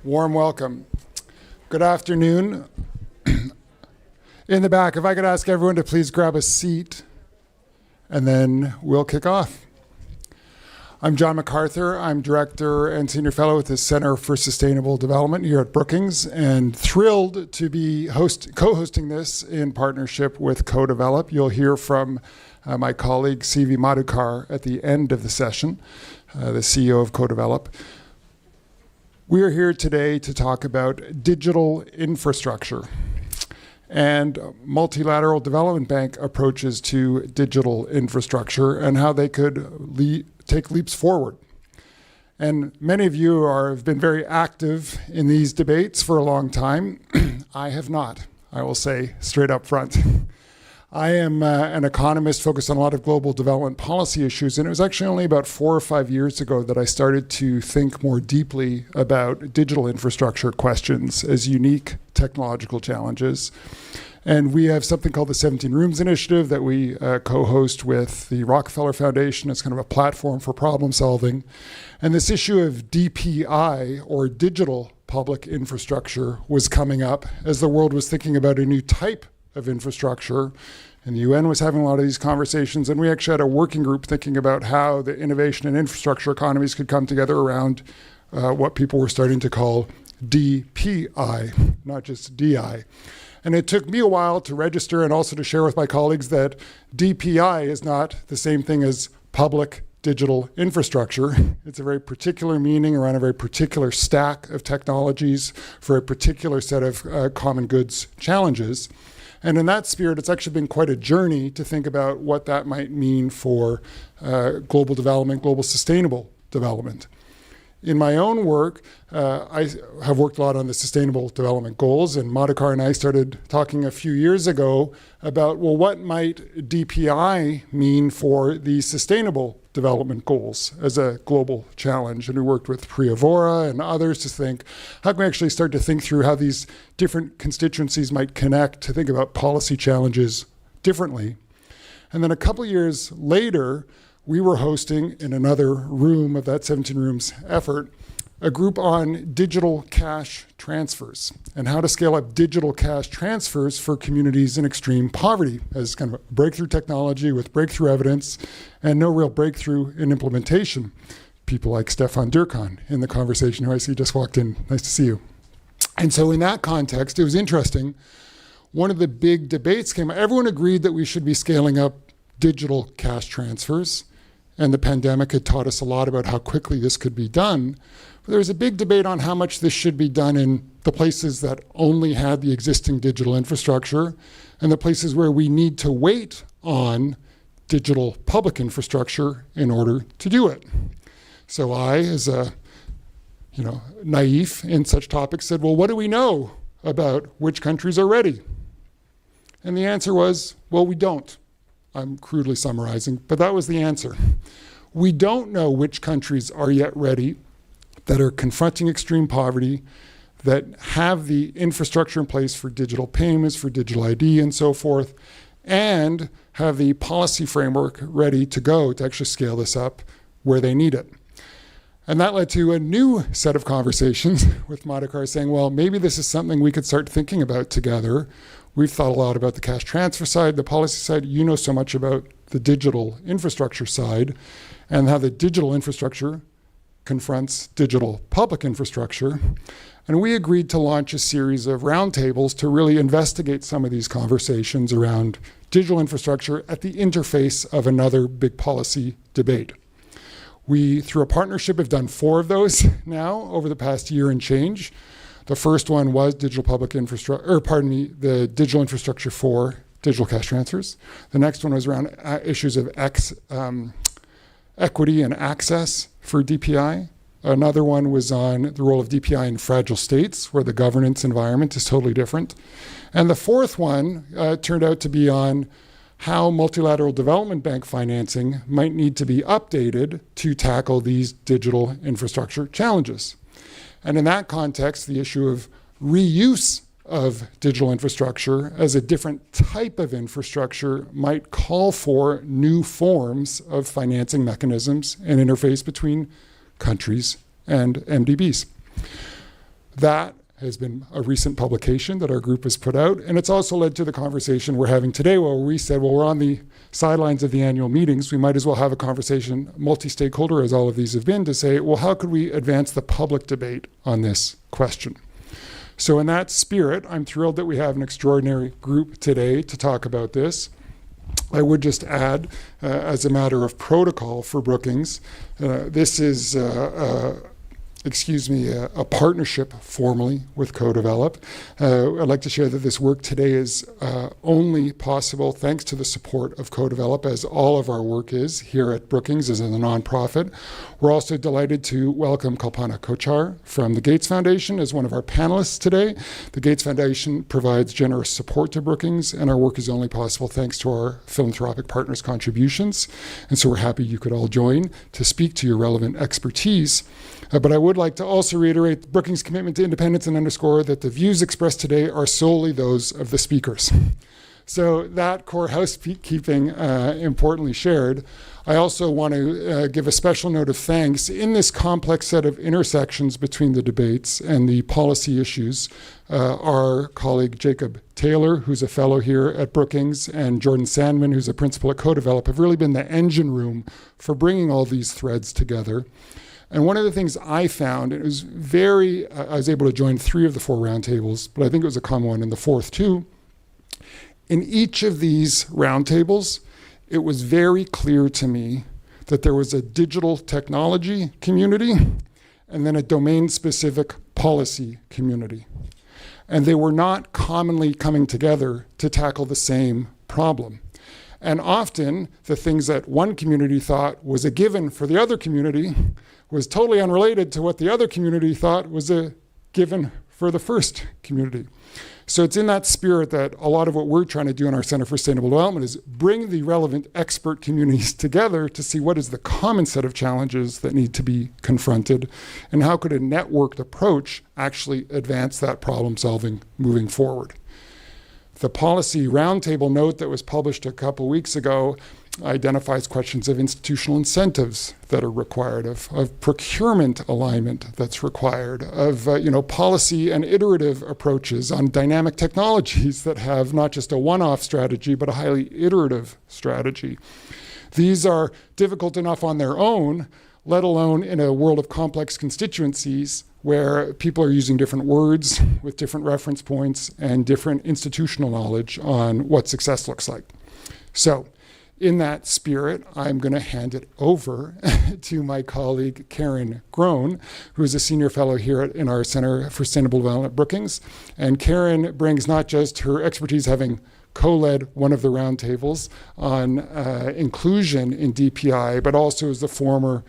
Warm welcome. Good afternoon. In the back, if I could ask everyone to please grab a seat, and then we'll kick off. I'm John MacArthur. I'm Director and Senior Fellow with the Center for Sustainable Development here at Brookings, and thrilled to be co-hosting this in partnership with Co-Develop. You'll hear from my colleague, C.V. Madhukar, at the end of the session, the CEO of Co-Develop. We are here today to talk about digital infrastructure and multilateral development bank approaches to digital infrastructure and how they could take leaps forward. And many of you have been very active in these debates for a long time. I have not, I will say straight up front. I am an economist focused on a lot of global development policy issues, and it was actually only about 4 or 5 years ago that I started to think more deeply about digital infrastructure questions as unique technological challenges. And we have something called the 17 Rooms Initiative that we co-host with the Rockefeller Foundation. It's kind of a platform for problem solving. And this issue of DPI, or digital public infrastructure, was coming up as the world was thinking about a new type of infrastructure. And the UN was having a lot of these conversations, and we actually had a working group thinking about how the innovation and infrastructure economies could come together around what people were starting to call DPI, not just DI. And it took me a while to register and also to share with my colleagues that DPI is not the same thing as public digital infrastructure. It's a very particular meaning around a very particular stack of technologies for a particular set of common goods challenges. And in that spirit, it's actually been quite a journey to think about what that might mean for global development, global sustainable development. In my own work, I have worked a lot on the Sustainable Development Goals, and Madhukar and I started talking a few years ago about, well, what might DPI mean for the Sustainable Development Goals as a global challenge? And we worked with Priya Vora and others to think, how can we actually start to think through how these different constituencies might connect to think about policy challenges differently? And then a couple years later, we were hosting in another room of that 17 Rooms effort, a group on digital cash transfers and how to scale up digital cash transfers for communities in extreme poverty as kind of a breakthrough technology with breakthrough evidence and no real breakthrough in implementation. People like Stefan Durkan in the conversation, who I see just walked in. Nice to see you. And so in that context, it was interesting. One of the big debates came up. Everyone agreed that we should be scaling up digital cash transfers. And the pandemic had taught us a lot about how quickly this could be done. But there was a big debate on how much this should be done in the places that only had the existing digital infrastructure and the places where we need to wait on digital public infrastructure in order to do it. So I, as a naive in such topics, said, well, what do we know about which countries are ready? And the answer was, well, we don't. I'm crudely summarizing, but that was the answer. We don't know which countries are yet ready, that are confronting extreme poverty, that have the infrastructure in place for digital payments, for digital ID and so forth, and have the policy framework ready to go to actually scale this up where they need it. And that led to a new set of conversations with Madhukar saying, well, maybe this is something we could start thinking about together. We've thought a lot about the cash transfer side, the policy side. You know so much about the digital infrastructure side and how the digital infrastructure confronts digital public infrastructure. And we agreed to launch a series of roundtables to really investigate some of these conversations around digital infrastructure at the interface of another big policy debate. We, through a partnership, have done 4 of those now over the past year and change. The first one was digital public infrastructure, the digital infrastructure for digital cash transfers. The next one was around issues of equity and access for DPI. Another one was on the role of DPI in fragile states, where the governance environment is totally different. And the fourth one turned out to be on how multilateral development bank financing might need to be updated to tackle these digital infrastructure challenges. And in that context, the issue of reuse of digital infrastructure as a different type of infrastructure might call for new forms of financing mechanisms and interface between countries and MDBs. That has been a recent publication that our group has put out, and it's also led to the conversation we're having today, where we said, well, we're on the sidelines of the annual meetings. We might as well have a conversation, multi-stakeholder as all of these have been, to say, well, how could we advance the public debate on this question? So in that spirit, I'm thrilled that we have an extraordinary group today to talk about this. I would just add, as a matter of protocol for Brookings, this is a partnership formally with Co-Develop. I'd like to share that this work today is only possible thanks to the support of Co-Develop, as all of our work is here at Brookings as a nonprofit. We're also delighted to welcome Kalpana Kochar from the Gates Foundation as one of our panelists today. The Gates Foundation provides generous support to Brookings, and our work is only possible thanks to our philanthropic partners' contributions. And so we're happy you could all join to speak to your relevant expertise. But I would like to also reiterate Brookings' commitment to independence and underscore that the views expressed today are solely those of the speakers. So that core housekeeping importantly shared. I also want to give a special note of thanks in this complex set of intersections between the debates and the policy issues. Our colleague Jacob Taylor, who's a fellow here at Brookings, and Jordan Sandman, who's a principal at Co-Develop, have really been the engine room for bringing all these threads together. And one of the things I found, and it was I was able to join 3 of the 4 roundtables, but I think it was a common one in the 4th too. In each of these roundtables, it was very clear to me that there was a digital technology community and then a domain-specific policy community. And they were not commonly coming together to tackle the same problem. And often, the things that one community thought was a given for the other community was totally unrelated to what the other community thought was a given for the first community. So it's in that spirit that a lot of what we're trying to do in our Center for Sustainable Development is bring the relevant expert communities together to see what is the common set of challenges that need to be confronted, and how could a networked approach actually advance that problem solving moving forward. The policy roundtable note that was published a couple weeks ago identifies questions of institutional incentives that are required, of procurement alignment that's required, of policy and iterative approaches on dynamic technologies that have not just a one-off strategy, but a highly iterative strategy. These are difficult enough on their own, let alone in a world of complex constituencies where people are using different words with different reference points and different institutional knowledge on what success looks like. So, in that spirit, I'm going to hand it over to my colleague Karen Groen, who is a senior fellow here in our Center for Sustainable Development at Brookings. And Karen brings not just her expertise having co-led one of the roundtables on inclusion in DPI, but also as the former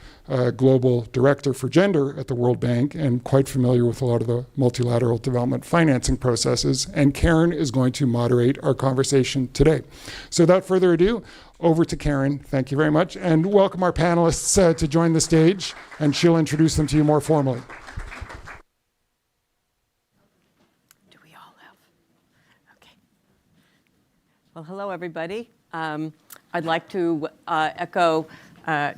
global director for gender at the World Bank and quite familiar with a lot of the multilateral development financing processes. And Karen is going to moderate our conversation today. So without further ado, over to Karen. Thank you very much. And welcome our panelists to join the stage, and she'll introduce them to you more formally. Do we all have? Okay. Well, hello, everybody. I'd like to echo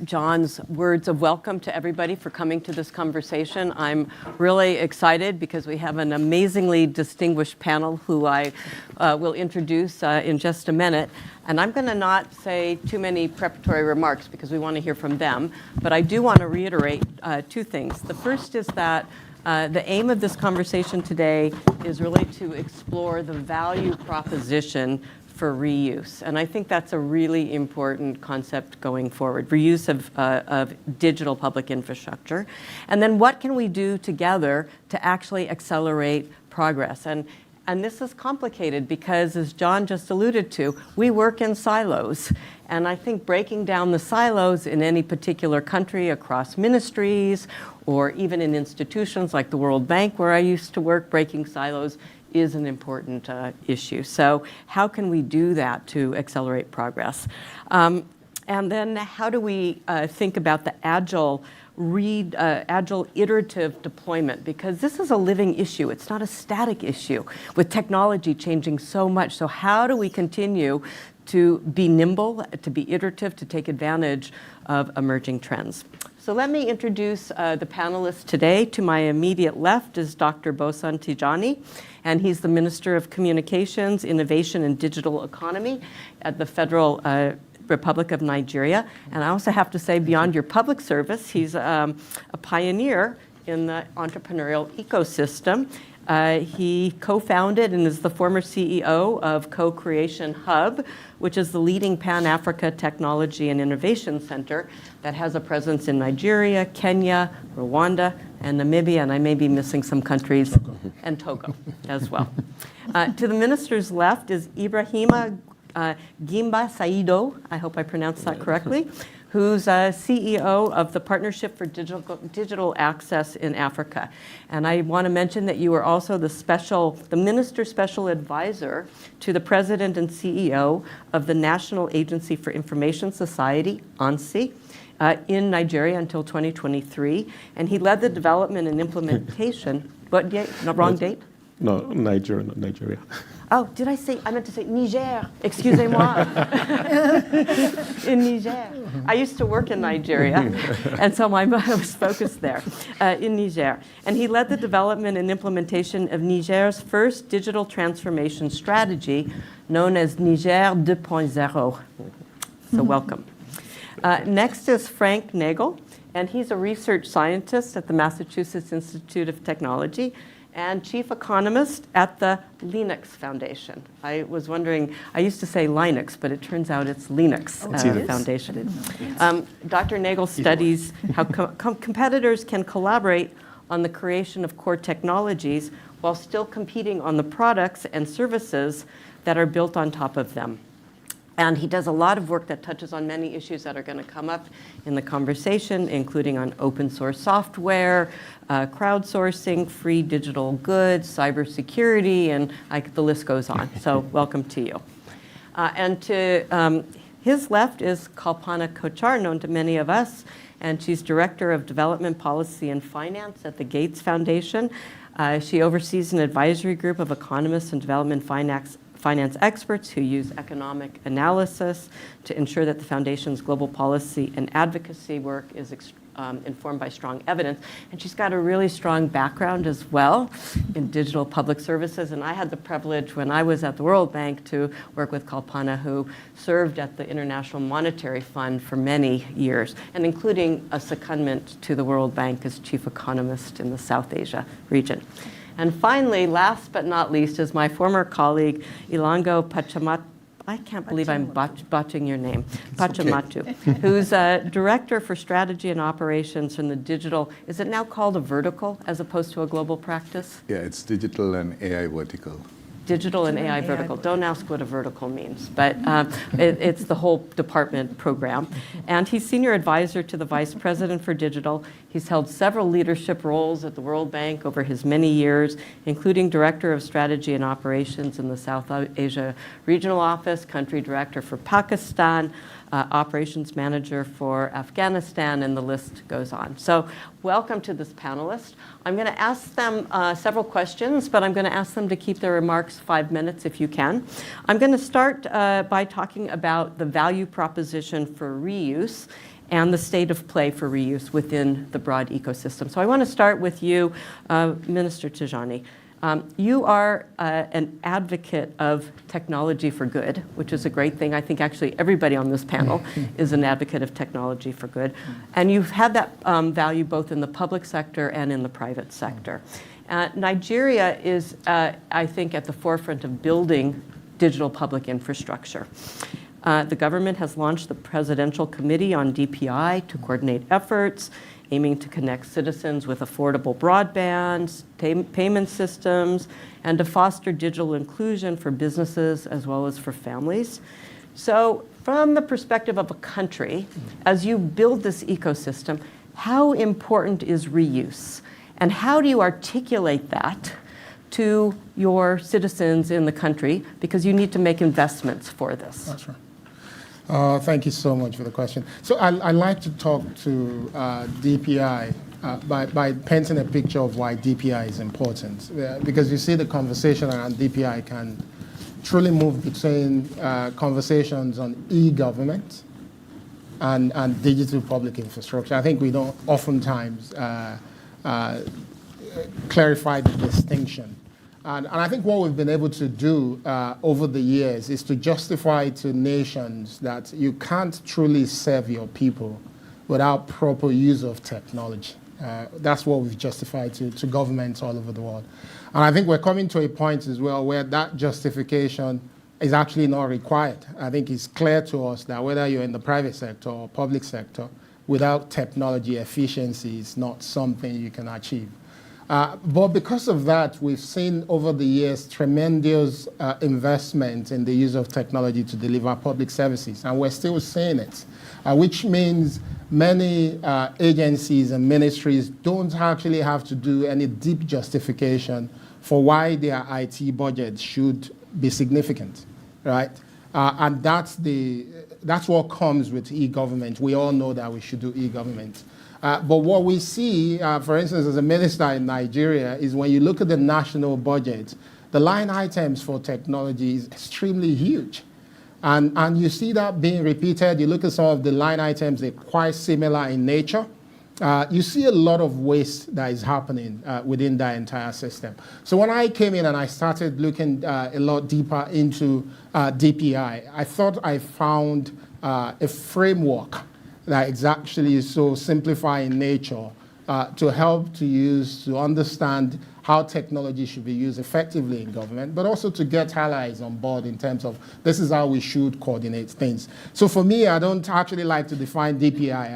John's words of welcome to everybody for coming to this conversation. I'm really excited because we have an amazingly distinguished panel who I will introduce in just a minute. And I'm going to not say too many preparatory remarks because we want to hear from them. But I do want to reiterate 2 things. The first is that the aim of this conversation today is really to explore the value proposition for reuse. And I think that's a really important concept going forward, reuse of digital public infrastructure. And then what can we do together to actually accelerate progress? And this is complicated because, as John just alluded to, we work in silos. And I think breaking down the silos in any particular country across ministries or even in institutions like the World Bank, where I used to work, breaking silos is an important issue. So how can we do that to accelerate progress? And then how do we think about the agile iterative deployment? Because this is a living issue. It's not a static issue with technology changing so much. So how do we continue to be nimble, to be iterative, to take advantage of emerging trends. So let me introduce the panelists today. To my immediate left is Dr. Bosan Tijani, and he's the Minister of Communications, Innovation, and Digital Economy at the Federal Republic of Nigeria. And I also have to say, beyond your public service, he's a pioneer in the entrepreneurial ecosystem. He co-founded and is the former CEO of Co-Creation Hub, which is the leading Pan-Africa Technology and Innovation Center that has a presence in Nigeria, Kenya, Rwanda, and Namibia, and I may be missing some countries, and Togo as well. To the minister's left is Ibrahima Gimba Saido, I hope I pronounced that correctly, who's CEO of the Partnership for Digital Access in Africa. And I want to mention that you are also the Minister Special Advisor to the President and CEO of the National Agency for Information Society, ANSI, in Nigeria until 2023. And he led the development and implementation, what date? No, wrong date? No, Nigeria, not Nigeria. Oh, did I say, I meant to say Niger, excusez-moi. In Niger. I used to work in Nigeria, and so I was focused there, in Niger. And he led the development and implementation of Niger's first digital transformation strategy, known as Niger 2.0. So welcome. Next is Frank Nagel, and he's a research scientist at the Massachusetts Institute of Technology and chief economist at the Linux Foundation. I was wondering, I used to say Linux, but it turns out it's Linux Foundation. Dr. Nagel studies how competitors can collaborate on the creation of core technologies while still competing on the products and services that are built on top of them. And he does a lot of work that touches on many issues that are going to come up in the conversation, including on open source software, crowdsourcing, free digital goods, cybersecurity, and the list goes on. So welcome to you. And to his left is Kalpana Kochar, known to many of us, and she's Director of Development Policy and Finance at the Gates Foundation. She oversees an advisory group of economists and development finance experts who use economic analysis to ensure that the foundation's global policy and advocacy work is informed by strong evidence. And she's got a really strong background as well in digital public services. And I had the privilege when I was at the World Bank to work with Kalpana, who served at the International Monetary Fund for many years, and including a secondment to the World Bank as chief economist in the South Asia region. And finally, last but not least, is my former colleague, Ilango Pachamatu. I can't believe I'm botching your name, Pachamatu, okay. Who's Director for Strategy and Operations in the digital, is it now called a vertical as opposed to a global practice? Yeah, it's digital and AI vertical. Digital and AI vertical. Don't ask what a vertical means, but it's the whole department program. And he's senior advisor to the vice president for digital. He's held several leadership roles at the World Bank over his many years, including director of strategy and operations in the South Asia Regional Office, country director for Pakistan, operations manager for Afghanistan, and the list goes on. So welcome to this panelist. I'm going to ask them several questions, but I'm going to ask them to keep their remarks 5 minutes if you can. I'm going to start by talking about the value proposition for reuse and the state of play for reuse within the broad ecosystem. So I want to start with you, Minister Tijani. You are an advocate of technology for good, which is a great thing. I think actually everybody on this panel is an advocate of technology for good. And you've had that value both in the public sector and in the private sector. Nigeria is, I think, at the forefront of building digital public infrastructure. The government has launched the Presidential Committee on DPI to coordinate efforts, aiming to connect citizens with affordable broadband, payment systems, and to foster digital inclusion for businesses as well as for families. So from the perspective of a country, as you build this ecosystem, how important is reuse? And how do you articulate that to your citizens in the country? Because you need to make investments for this. That's right. Thank you so much for the question. So I'd like to talk to DPI by painting a picture of why DPI is important. Because you see the conversation around DPI can truly move between conversations on e-government and digital public infrastructure. I think we don't oftentimes clarify the distinction. And I think what we've been able to do over the years is to justify to nations that you can't truly serve your people without proper use of technology. That's what we've justified to governments all over the world. And I think we're coming to a point as well where that justification is actually not required. I think it's clear to us that whether you're in the private sector or public sector, without technology, efficiency is not something you can achieve. But because of that, we've seen over the years tremendous investment in the use of technology to deliver public services, and we're still seeing it, which means many agencies and ministries don't actually have to do any deep justification for why their IT budget should be significant, right? And that's what comes with e-government. We all know that we should do e-government. But what we see, for instance, as a minister in Nigeria, is when you look at the national budget, the line items for technology is extremely huge. And you see that being repeated. You look at some of the line items, they're quite similar in nature. You see a lot of waste that is happening within that entire system. So when I came in and I started looking a lot deeper into DPI, I thought I found a framework that is actually so simplified in nature to help to understand how technology should be used effectively in government, but also to get allies on board in terms of this is how we should coordinate things. So for me, I don't actually like to define DPI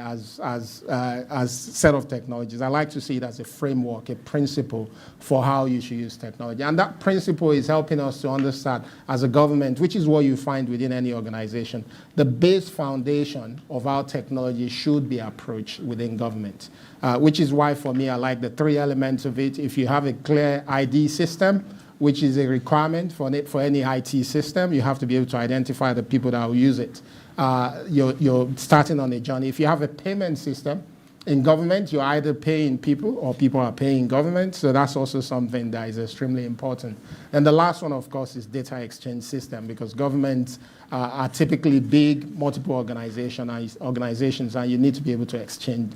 as set of technologies. I like to see it as a framework, a principle for how you should use technology. And that principle is helping us to understand as a government, which is what you find within any organization, the base foundation of how technology should be approached within government. Which is why, for me, I like the three elements of it. If you have a clear ID system, which is a requirement for any IT system, you have to be able to identify the people that will use it. You're starting on a journey. If you have a payment system in government, you're either paying people or people are paying government. So that's also something that is extremely important. And the last one, of course, is data exchange system, because governments are typically big, multiple organizations, and you need to be able to exchange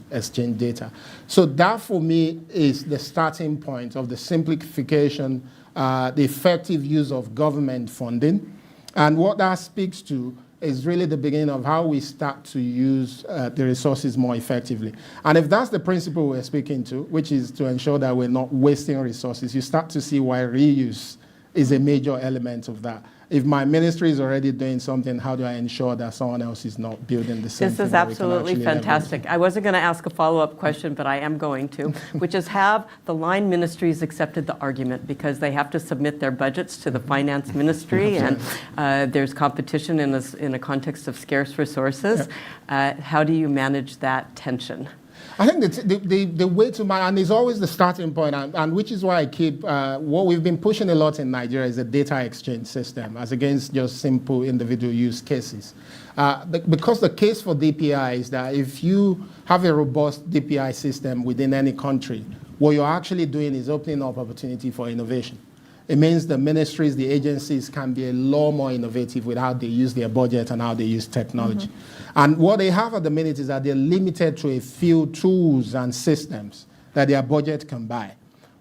data. So that, for me, is the starting point of the simplification, the effective use of government funding. And what that speaks to is really the beginning of how we start to use the resources more effectively. And if that's the principle we're speaking to, which is to ensure that we're not wasting resources, you start to see why reuse is a major element of that. If my ministry is already doing something, how do I ensure that someone else is not building the same thing? This is absolutely fantastic. I wasn't going to ask a follow-up question, but I am going to, which is, have the line ministries accepted the argument? Because they have to submit their budgets to the finance ministry, and there's competition in a context of scarce resources. How do you manage that tension? I think the way to manage, and it's always the starting point, and which is why I keep, what we've been pushing a lot in Nigeria is a data exchange system, as against just simple individual use cases. Because the case for DPI is that if you have a robust DPI system within any country, what you're actually doing is opening up opportunity for innovation. It means the ministries, the agencies can be a lot more innovative with how they use their budget and how they use technology. And what they have at the minute is that they're limited to a few tools and systems that their budget can buy.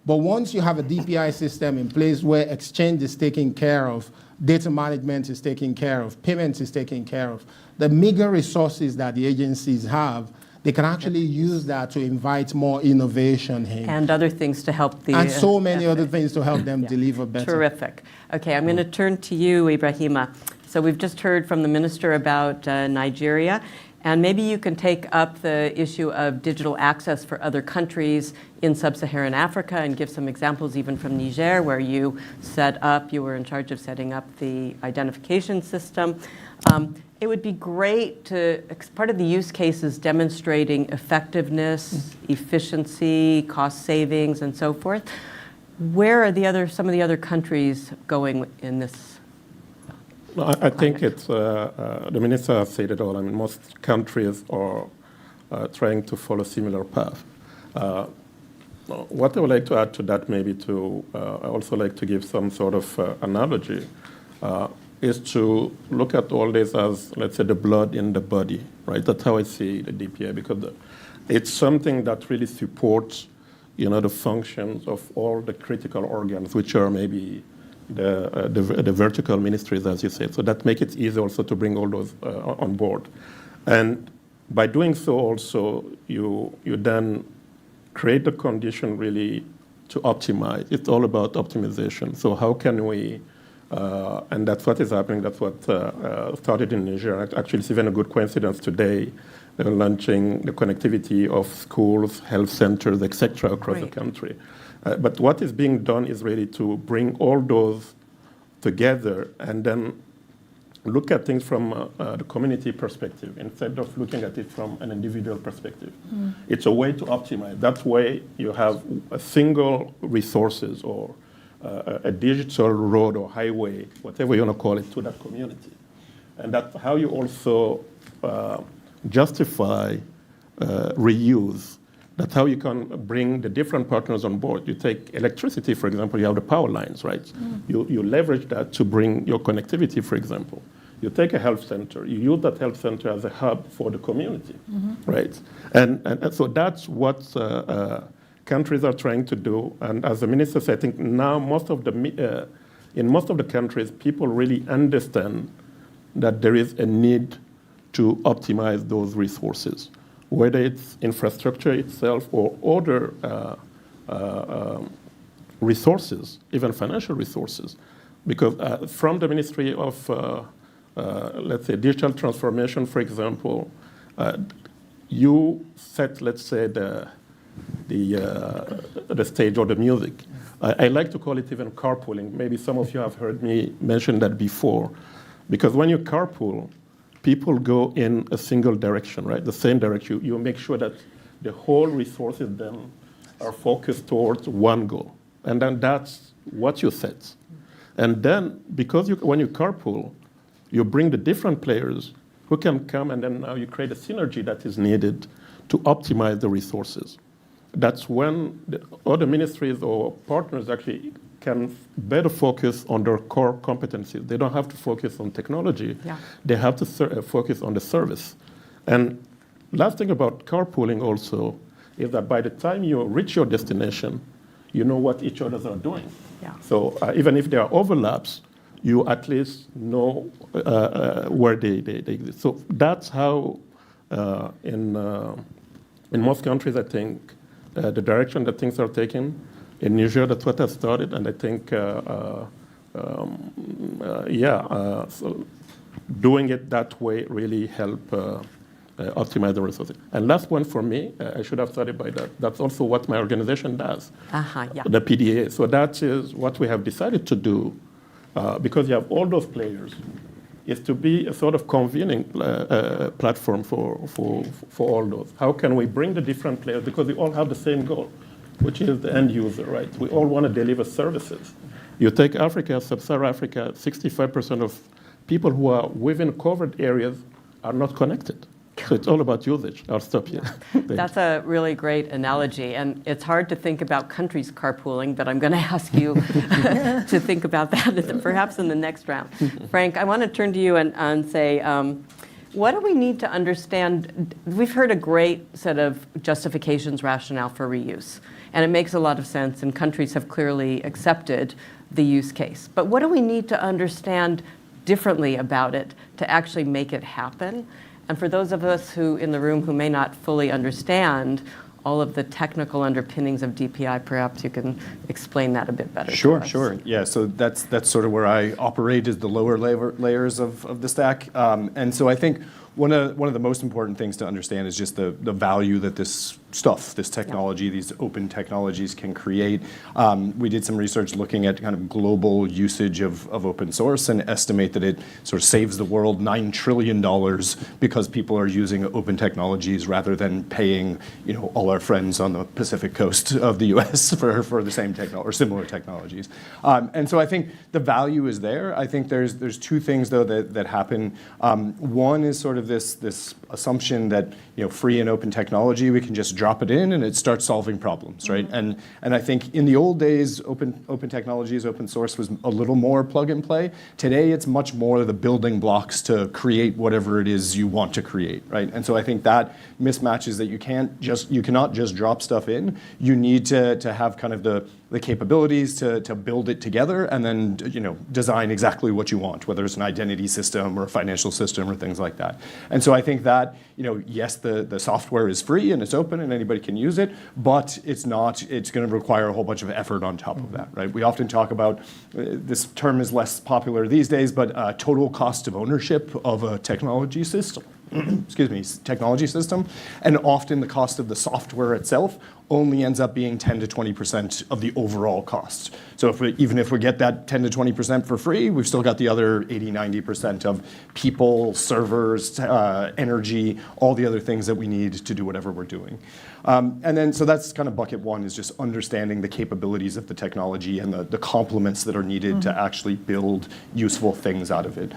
But once you have a DPI system in place where exchange is taken care of, data management is taken care of, payments is taken care of, the meager resources that the agencies have, they can actually use that to invite more innovation here. And other things to help the... And so many other things to help them deliver better. Terrific. Okay, I'm going to turn to you, Ibrahima. So we've just heard from the minister about Nigeria, and maybe you can take up the issue of digital access for other countries in sub-Saharan Africa and give some examples even from Niger, where you were in charge of setting up the identification system. It would be great to, part of the use cases demonstrating effectiveness, efficiency, cost savings, and so forth. Where are some of the other countries going in this? Well, I think it's, the minister has said it all. I mean, most countries are trying to follow a similar path. What I would like to add to that, maybe I also like to give some sort of analogy. is to look at all this as, let's say, the blood in the body, right? That's how I see the DPI, because it's something that really supports, the functions of all the critical organs, which are maybe the vertical ministries, as you said. So that makes it easy also to bring all those on board. And by doing so also, you then create the condition really to optimize. It's all about optimization. So how can we, and that's what is happening, that's what started in Niger. Actually, it's even a good coincidence today. They're launching the connectivity of schools, health centers, etc., across the country. But what is being done is really to bring all those together and then look at things from the community perspective instead of looking at it from an individual perspective. It's a way to optimize. That way you have a single resources or a digital road or highway, whatever you want to call it, to that community. And that's how you also justify reuse. That's how you can bring the different partners on board. You take electricity, for example, you have the power lines, right? You leverage that to bring your connectivity, for example. You take a health center, you use that health center as a hub for the community, right? And so that's what countries are trying to do. And as the minister said, I think now in most of the countries, people really understand that there is a need to optimize those resources, whether it's infrastructure itself or other resources, even financial resources. Because from the Ministry of, let's say, digital transformation, for example, you set, let's say, the stage or the music. I like to call it even carpooling. Maybe some of you have heard me mention that before. Because when you carpool, people go in a single direction, right? The same direction. You make sure that the whole resources then are focused towards one goal. And then that's what you set. And then, because when you carpool, you bring the different players who can come, and then now you create a synergy that is needed to optimize the resources. That's when the other ministries or partners actually can better focus on their core competencies. They don't have to focus on technology. Yeah. They have to focus on the service. And last thing about carpooling also is that by the time you reach your destination, you know what each others are doing. Yeah. So even if there are overlaps, you at least know where they exist. So that's how in most countries, I think, the direction that things are taken. In Niger, that's what has started, and I think, so doing it that way really help optimize the resources. And last one for me, I should have started by that. That's also what my organization does, the PDA. So that is what we have decided to do, because you have all those players, is to be a sort of convening platform for all those. How can we bring the different players, because we all have the same goal, which is the end user, right? We all want to deliver services. You take Africa, Sub-Saharan Africa, 65% of people who are within covered areas are not connected. So it's all about usage. I'll stop here. That's a really great analogy. And it's hard to think about countries carpooling, but I'm going to ask you to think about that perhaps in the next round. Frank, I want to turn to you and say, what do we need to understand? We've heard a great set of justifications, rationale for reuse. And it makes a lot of sense, and countries have clearly accepted the use case. But what do we need to understand differently about it to actually make it happen? And for those of us who in the room who may not fully understand all of the technical underpinnings of DPI, perhaps you can explain that a bit better. Sure. Yeah, so that's sort of where I operate, is the lower layers of the stack. And so I think one of the most important things to understand is just the value that this technology, these open technologies can create. We did some research looking at kind of global usage of open source and estimate that it sort of saves the world $9 trillion because people are using open technologies rather than paying, all our friends on the Pacific coast of the US for the same or similar technologies. And so I think the value is there. I think there's two things though that happen. One is sort of this assumption that free and open technology, we can just drop it in and it starts solving problems, right? And I think in the old days, open technologies, open source was a little more plug and play. Today, it's much more the building blocks to create whatever it is you want to create, right? And so I think that mismatch is that you cannot just drop stuff in. You need to have kind of the capabilities to build it together and then design exactly what you want, whether it's an identity system or a financial system or things like that. And so I think that yes, the software is free and it's open and anybody can use it, but it's going to require a whole bunch of effort on top of that, right? We often talk about, this term is less popular these days, but total cost of ownership of a technology system. Technology system, and often the cost of the software itself only ends up being 10 to 20% of the overall cost. So even if we get that 10 to 20% for free, we've still got the other 80, 90% of people, servers, energy, all the other things that we need to do whatever we're doing. So that's kind of bucket one, is just understanding the capabilities of the technology and the complements that are needed to actually build useful things out of it.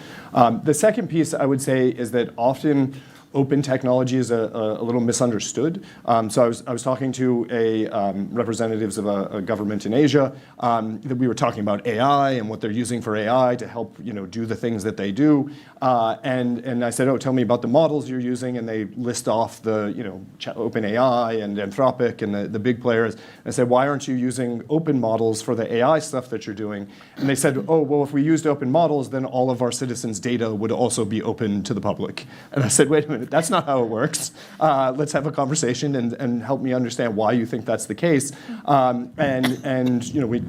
The second piece I would say is that often open technology is a little misunderstood. So I was talking to representatives of a government in Asia that we were talking about AI and what they're using for AI to help do the things that they do. And I said, oh, tell me about the models you're using. And they list off the OpenAI and Anthropic and the big players. And I said, why aren't you using open models for the AI stuff that you're doing? And they said, oh, well, if we used open models, then all of our citizens' data would also be open to the public. And I said, wait a minute. That's not how it works. Let's have a conversation and help me understand why you think that's the case.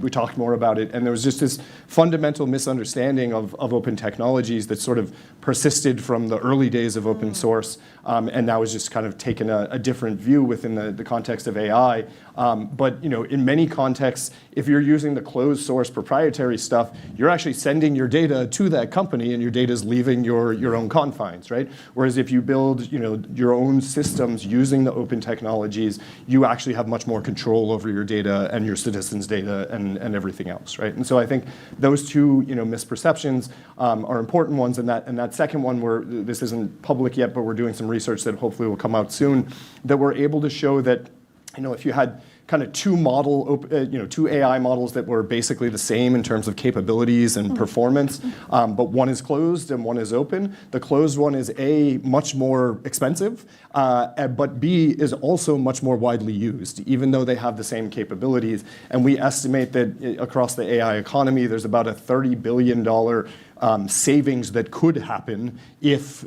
We talked more about it, and there was just this fundamental misunderstanding of open technologies that sort of persisted from the early days of open source, and now has just kind of taken a different view within the context of AI. But in many contexts, if you're using the closed source proprietary stuff, you're actually sending your data to that company, and your data is leaving your own confines, right? Whereas if you build your own systems using the open technologies, you actually have much more control over your data and your citizens' data and everything else, right? And so I think those two misperceptions are important ones. And that second one, where this isn't public yet, but we're doing some research that hopefully will come out soon, that we're able to show that if you had kind of two AI models that were basically the same in terms of capabilities and performance, but one is closed and one is open. The closed one is A, much more expensive, but B, is also much more widely used, even though they have the same capabilities. And we estimate that across the AI economy, there's about a $30 billion savings that could happen if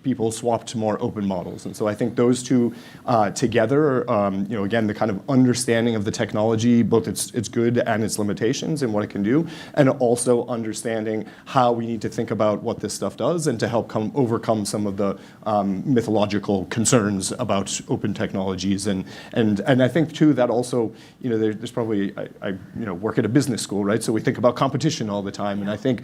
people swapped to more open models. And so I think those two together, again, the kind of understanding of the technology, both its good and its limitations and what it can do, and also understanding how we need to think about what this stuff does and to help overcome some of the mythological concerns about open technologies. And I think too that also, there's probably, I work at a business school, right? So we think about competition all the time. And I think,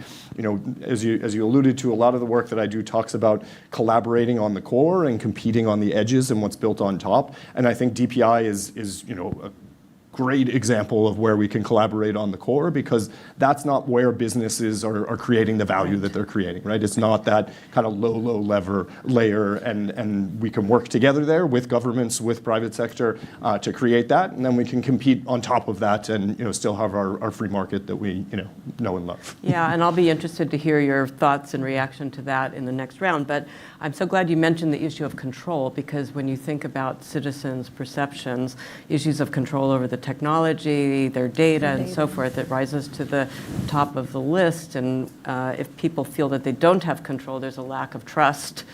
as you alluded to, a lot of the work that I do talks about collaborating on the core and competing on the edges and what's built on top. And I think DPI is a great example of where we can collaborate on the core, because that's not where businesses are creating the value that they're creating, right? It's not that kind of low layer, and we can work together there with governments, with private sector to create that, and then we can compete on top of that and still have our free market that we know and love. Yeah, and I'll be interested to hear your thoughts in reaction to that in the next round. But I'm so glad you mentioned the issue of control, because when you think about citizens' perceptions, issues of control over the technology, their data, and so forth, it rises to the top of the list. And if people feel that they don't have control, there's a lack of trust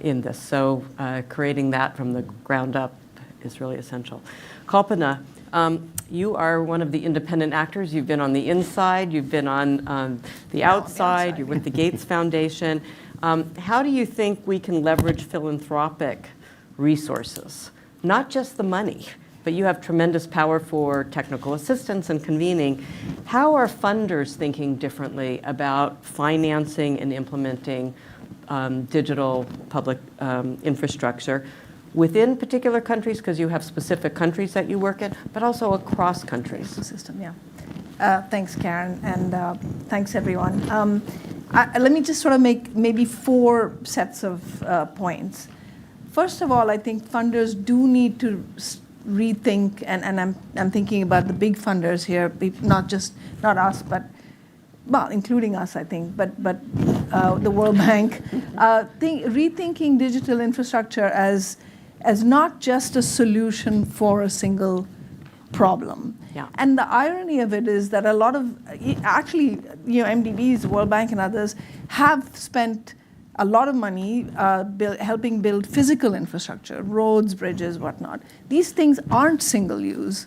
in this. So creating that from the ground up is really essential. Kalpana, you are one of the independent actors. You've been on the inside, you've been on the outside, you're with the Gates Foundation. How do you think we can leverage philanthropic resources? Not just the money, but you have tremendous power for technical assistance and convening. How are funders thinking differently about financing and implementing digital public infrastructure within particular countries, because you have specific countries that you work in, but also across countries? System, yeah. Thanks, Karen, and thanks, everyone. Let me just sort of make maybe four sets of points. First of all, I think funders do need to rethink, and I'm thinking about the big funders here, not us, but well, including us, I think, but the World Bank, rethinking digital infrastructure as not just a solution for a single problem. Yeah. And the irony of it is that a lot of, actually, MDBs, World Bank and others have spent a lot of money helping build physical infrastructure, roads, bridges, whatnot. These things aren't single-use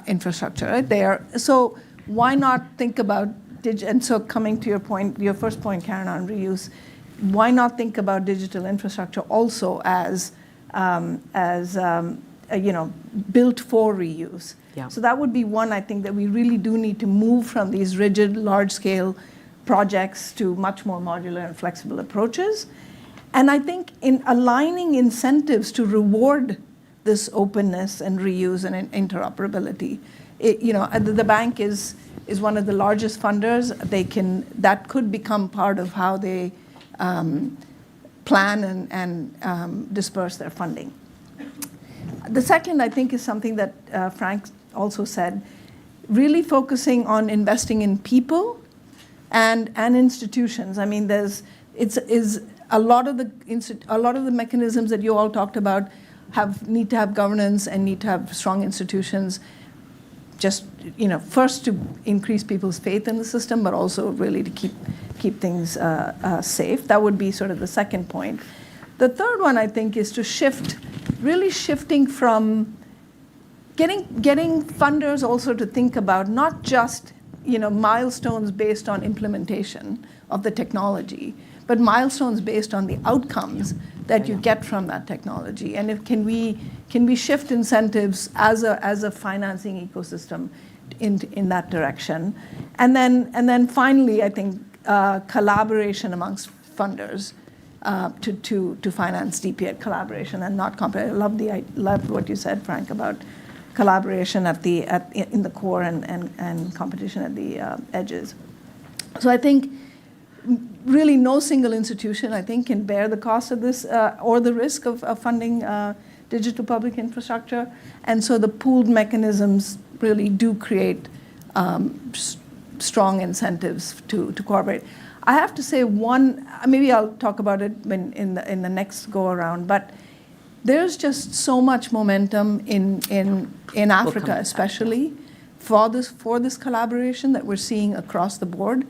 infrastructure, right? So why not think about and so coming to your point, your first point, Karen, on reuse, why not think about digital infrastructure also as built for reuse? Yeah. So that would be one, I think, that we really do need to move from these rigid, large-scale projects to much more modular and flexible approaches. And I think in aligning incentives to reward this openness and reuse and interoperability, the bank is one of the largest funders. That could become part of how they plan and disperse their funding. The second, I think, is something that Frank also said, really focusing on investing in people and institutions. I mean, is a lot of the mechanisms that you all talked about need to have governance and need to have strong institutions. Just first to increase people's faith in the system, but also really to keep things safe. That would be sort of the second point. The third one, I think, is to shifting from getting funders also to think about not just milestones based on implementation of the technology, but milestones based on the outcomes that you get from that technology. And can we shift incentives as a financing ecosystem in that direction? And then finally, I think collaboration amongst funders to finance DPA collaboration and not competition. I loved what you said, Frank, about collaboration in the core and competition at the edges. So I think really no single institution, I think, can bear the cost of this or the risk of funding digital public infrastructure. And so the pooled mechanisms really do create strong incentives to cooperate. I have to say maybe I'll talk about it in the next go around, but there's just so much momentum in Africa, especially for this collaboration that we're seeing across the board.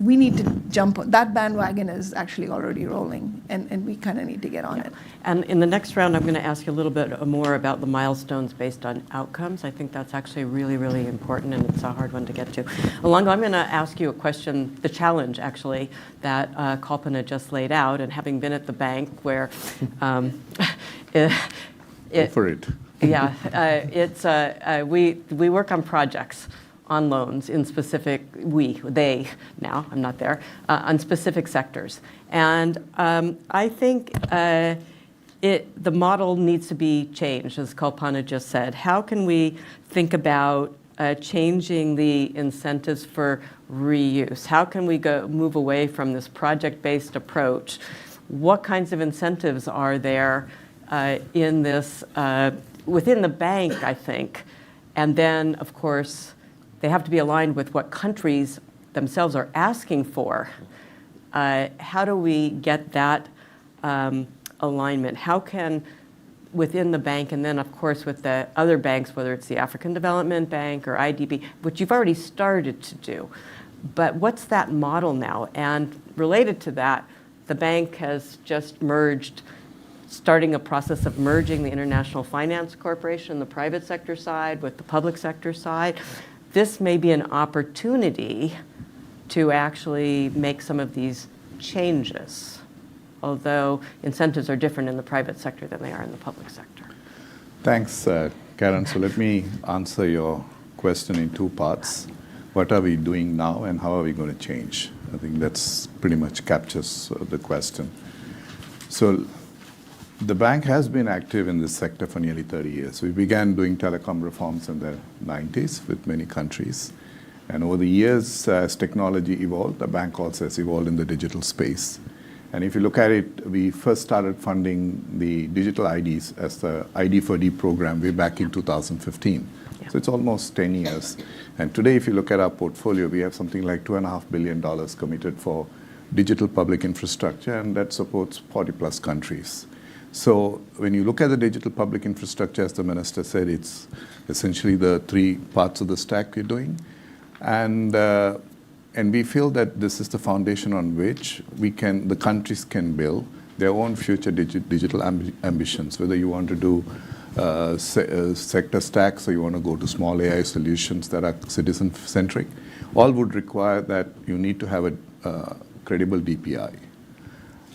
We need to jump on that bandwagon is actually already rolling, and we kind of need to get on it. And in the next round, I'm going to ask you a little bit more about the milestones based on outcomes. I think that's actually really, really important, and it's a hard one to get to. Alongo, I'm going to ask you a question, the challenge, actually, that Kalpana just laid out, and having been at the bank where Go for it. Yeah, we work on projects, on loans in specific, I'm not there, on specific sectors. And I think the model needs to be changed, as Kalpana just said. How can we think about changing the incentives for reuse? How can we move away from this project-based approach? What kinds of incentives are there in this, within the bank, I think? And then, of course, they have to be aligned with what countries themselves are asking for. How do we get that alignment? How can, within the bank, and then of course with the other banks, whether it's the African Development Bank or IDB, which you've already started to do, but what's that model now? And related to that, the bank has just starting a process of merging the International Finance Corporation, the private sector side, with the public sector side. This may be an opportunity to actually make some of these changes, although incentives are different in the private sector than they are in the public sector. Thanks, Karen. So let me answer your question in two parts. What are we doing now and how are we going to change? I think that's pretty much captures the question. So the bank has been active in this sector for nearly 30 years. We began doing telecom reforms in the 90s with many countries. And over the years, as technology evolved, the bank also has evolved in the digital space. And if you look at it, we first started funding the digital IDs as the ID for D program way back in 2015. Yeah. So it's almost 10 years. And today, if you look at our portfolio, we have something like $2.5 billion committed for digital public infrastructure, and that supports 40 plus countries. So when you look at the digital public infrastructure, as the minister said, it's essentially the three parts of the stack we're doing. And we feel that this is the foundation on which the countries can build their own future digital ambitions, whether you want to do sector stacks or you want to go to small AI solutions that are citizen-centric. All would require that you need to have a credible DPI.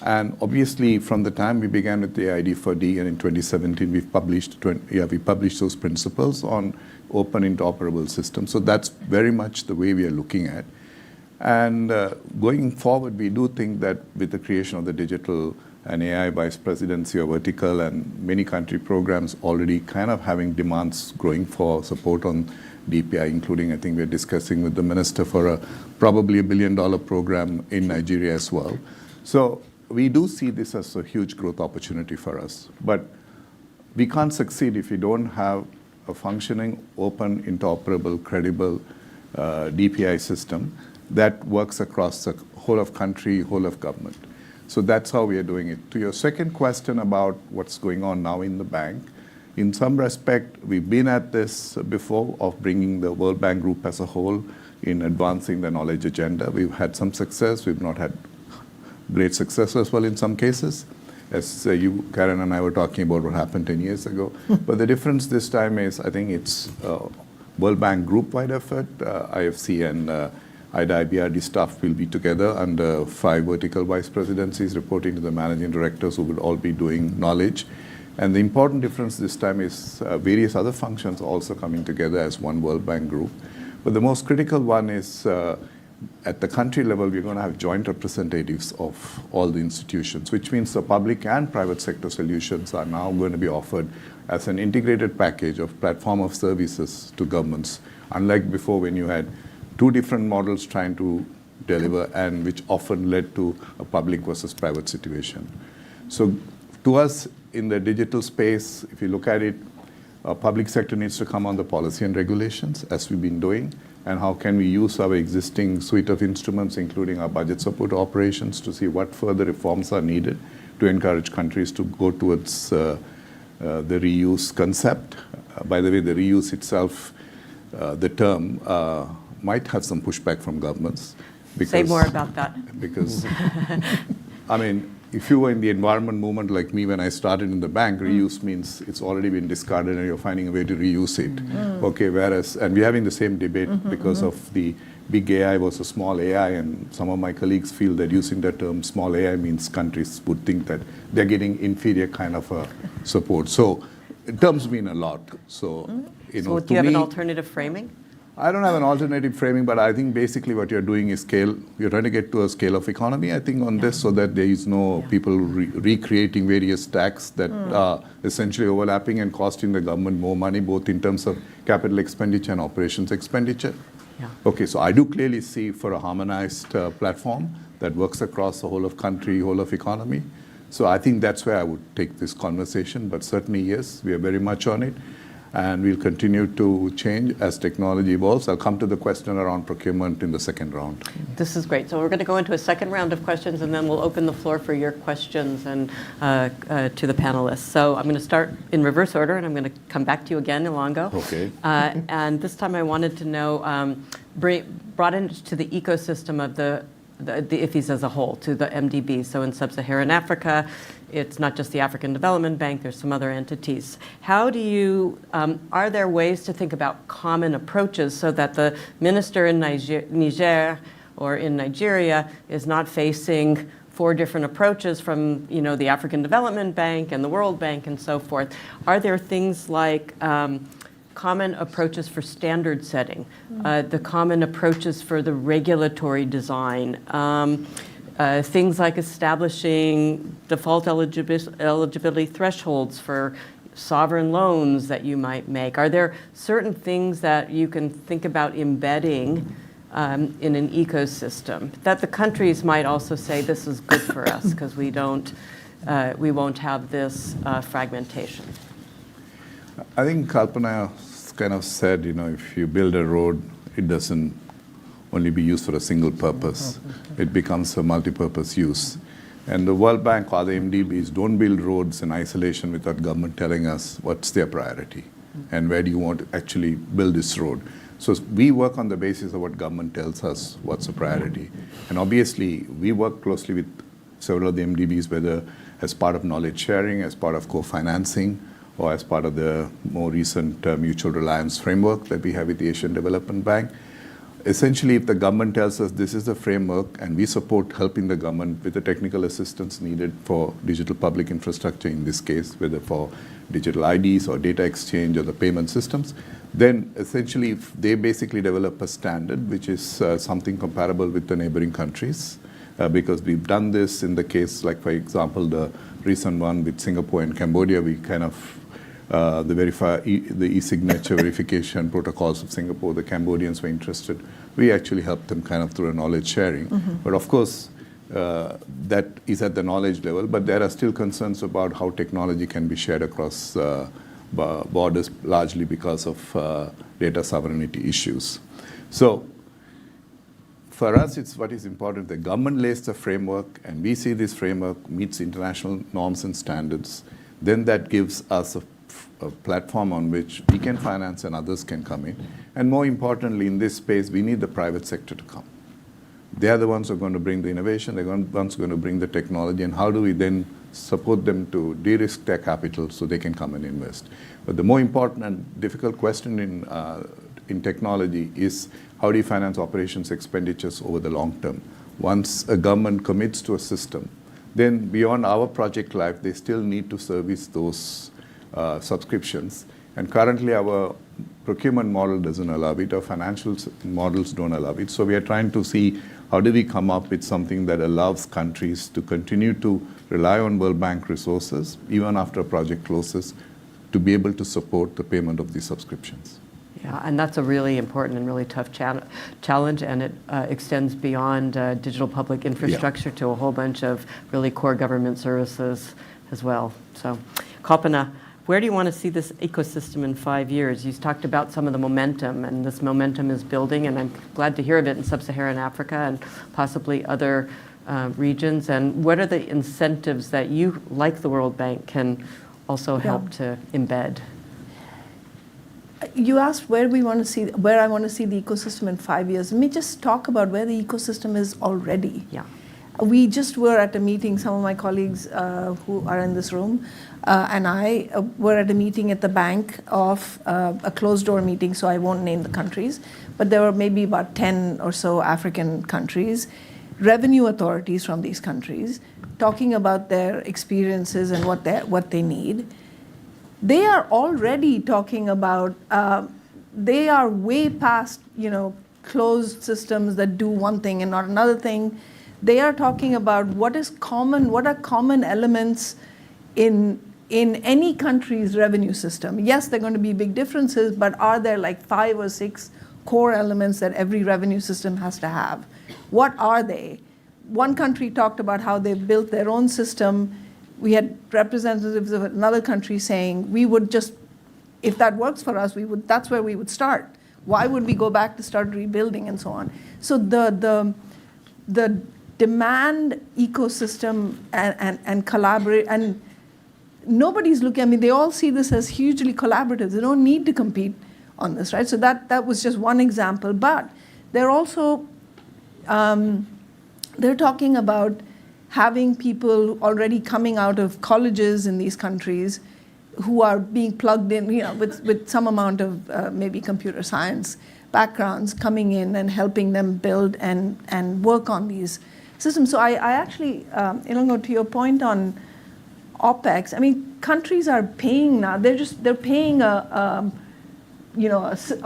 And obviously, from the time we began with the ID for D, and in 2017, we published those principles on open interoperable systems. So that's very much the way we are looking at. And going forward, we do think that with the creation of the digital and AI vice presidency or vertical and many country programs already kind of having demands growing for support on DPI, including I think we're discussing with the minister for probably $1 billion program in Nigeria as well. So we do see this as a huge growth opportunity for us. But we can't succeed if we don't have a functioning, open, interoperable, credible DPI system that works across the whole of country, whole of government. So that's how we are doing it. To your second question about what's going on now in the bank, in some respect, we've been at this before of bringing the World Bank group as a whole in advancing the knowledge agenda. We've had some success. We've not had great success as well in some cases. As you, Karen, and I were talking about what happened 10 years ago. But the difference this time is I think it's World Bank group-wide effort. IFC and IDA IBRD staff will be together under 5 vertical vice presidencies reporting to the managing directors who will all be doing knowledge. And the important difference this time is various other functions also coming together as one World Bank group. But the most critical one is at the country level, we're going to have joint representatives of all the institutions, which means the public and private sector solutions are now going to be offered as an integrated package of platform of services to governments, unlike before when you had 2 different models trying to deliver and which often led to a public versus private situation. So to us in the digital space, if you look at it, public sector needs to come on the policy and regulations as we've been doing, and how can we use our existing suite of instruments, including our budget support operations, to see what further reforms are needed to encourage countries to go towards the reuse concept. By the way, the reuse itself, the term, might have some pushback from governments. Say more about that. Because, I mean, if you were in the environment movement like me when I started in the bank, reuse means it's already been discarded and you're finding a way to reuse it. Okay, whereas, and we're having the same debate because of the big AI versus small AI, and some of my colleagues feel that using the term small AI means countries would think that they're getting inferior kind of support. So terms mean a lot. So, you know, So do you have an alternative framing? I don't have an alternative framing, but I think basically what you're doing is scale. You're trying to get to a scale of economy, I think, on this, so that there is no people recreating various stacks that are essentially overlapping and costing the government more money, both in terms of capital expenditure and operations expenditure. Yeah. Okay, so I do clearly see for a harmonized platform that works across the whole of country, whole of economy. So I think that's where I would take this conversation, but certainly, yes, we are very much on it. And we'll continue to change as technology evolves. I'll come to the question around procurement in the second round. This is great. So we're going to go into a second round of questions, and then we'll open the floor for your questions and to the panelists. So I'm going to start in reverse order, and I'm going to come back to you again, Ilongo. Okay. And this time I wanted to know, brought into the ecosystem of the IFIs as a whole, to the MDB. So in sub-Saharan Africa, it's not just the African Development Bank, there's some other entities. How do you, are there ways to think about common approaches so that the minister in Niger or in Nigeria is not facing 4 different approaches from, you know, the African Development Bank and the World Bank and so forth? Are there things like common approaches for standard setting, the common approaches for the regulatory design, things like establishing default eligibility thresholds for sovereign loans that you might make? Are there certain things that you can think about embedding in an ecosystem, that the countries might also say this is good for us because we won't have this fragmentation? I think Kalpana kind of said, if you build a road, it doesn't only be used for a single purpose. It becomes a multi-purpose use. And the World Bank or the MDBs don't build roads in isolation without government telling us what's their priority and where do you want to actually build this road. So we work on the basis of what government tells us what's a priority. And obviously, we work closely with several of the MDBs, whether as part of knowledge sharing, as part of co-financing, or as part of the more recent mutual reliance framework that we have with the Asian Development Bank. Essentially, if the government tells us this is the framework and we support helping the government with the technical assistance needed for digital public infrastructure, in this case, whether for digital IDs or data exchange or the payment systems, then essentially if they basically develop a standard which is something comparable with the neighboring countries, because we've done this in the case, like for example, the recent one with Singapore and Cambodia, we kind of the e-signature verification protocols of Singapore, the Cambodians were interested. We actually helped them kind of through a knowledge sharing. But of course, that is at the knowledge level, but there are still concerns about how technology can be shared across borders, largely because of data sovereignty issues. So for us, it's what is important. The government lays the framework, and we see this framework meets international norms and standards. Then that gives us a platform on which we can finance and others can come in. And more importantly, in this space, we need the private sector to come. They are the ones who are going to bring the innovation, they're the ones who are going to bring the technology, and how do we then support them to de-risk their capital so they can come and invest. But the more important and difficult question in technology is how do you finance operations expenditures over the long term? Once a government commits to a system, then beyond our project life, they still need to service those subscriptions. And currently our procurement model doesn't allow it, our financial models don't allow it. So we are trying to see how do we come up with something that allows countries to continue to rely on World Bank resources, even after a project closes, to be able to support the payment of these subscriptions. Yeah, and that's a really important and really tough challenge, and it extends beyond digital public infrastructure to a whole bunch of really core government services as well. So, Kalpana, where do you want to see this ecosystem in 5 years? You talked about some of the momentum, and this momentum is building, and I'm glad to hear of it in sub-Saharan Africa and possibly other regions. And what are the incentives that you, like the World Bank, can also help to embed? You asked where I want to see the ecosystem in 5 years. Let me just talk about where the ecosystem is already. Yeah. We just were at a meeting, some of my colleagues who are in this room, and I were at a meeting at the bank of a closed-door meeting, so I won't name the countries, but there were maybe about 10 or so African countries, revenue authorities from these countries, talking about their experiences and what they need. They are already talking about, they are way past, closed systems that do one thing and not another thing. They are talking about what are common elements in any country's revenue system. Yes, there are going to be big differences, but are there like 5 or 6 core elements that every revenue system has to have? What are they? One country talked about how they built their own system. We had representatives of another country saying, we would just, if that works for us, that's where we would start. Why would we go back to start rebuilding and so on? So the demand ecosystem and collaborate, and nobody's looking, they all see this as hugely collaborative. They don't need to compete on this, right? So that was just one example, but they're also, they're talking about having people already coming out of colleges in these countries who are being plugged in, with some amount of maybe computer science backgrounds coming in and helping them build and work on these systems. So I actually, to your point on OpEx, countries are paying now. They're paying a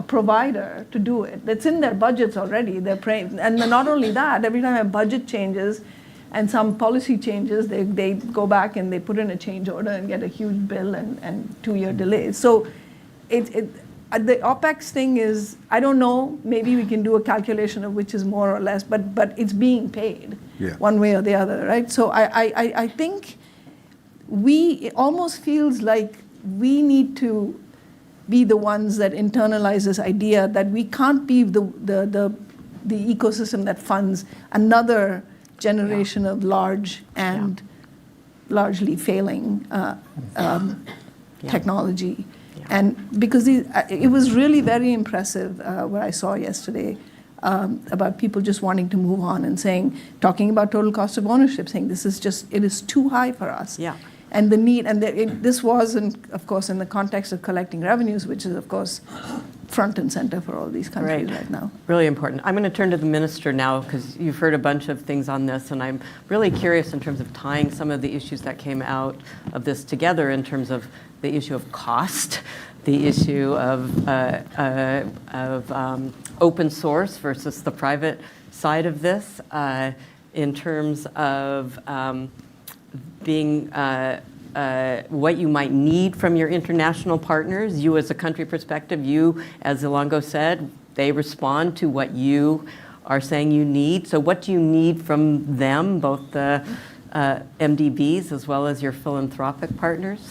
provider to do it. That's in their budgets already. They're paying, and not only that, every time a budget changes and some policy changes, they go back and they put in a change order and get a huge bill and 2-year delays. So the OpEx thing is, I don't know, maybe we can do a calculation of which is more or less, but it's being paid one way or the other, right? So I think it almost feels like we need to be the ones that internalize this idea that we can't be the ecosystem that funds another generation of large and largely failing technology. And because it was really very impressive what I saw yesterday about people just wanting to move on and talking about total cost of ownership, saying it is too high for us. Yeah. And the need, and this was, of course, in the context of collecting revenues, which is, of course, front and center for all these countries right now. Really important. I'm going to turn to the minister now because you've heard a bunch of things on this, and I'm really curious in terms of tying some of the issues that came out of this together in terms of the issue of cost, the issue of open source versus the private side of this, in terms of being what you might need from your international partners. You as a country perspective, you, as Ilongo said, they respond to what you are saying you need. So what do you need from them, both the MDBs as well as your philanthropic partners?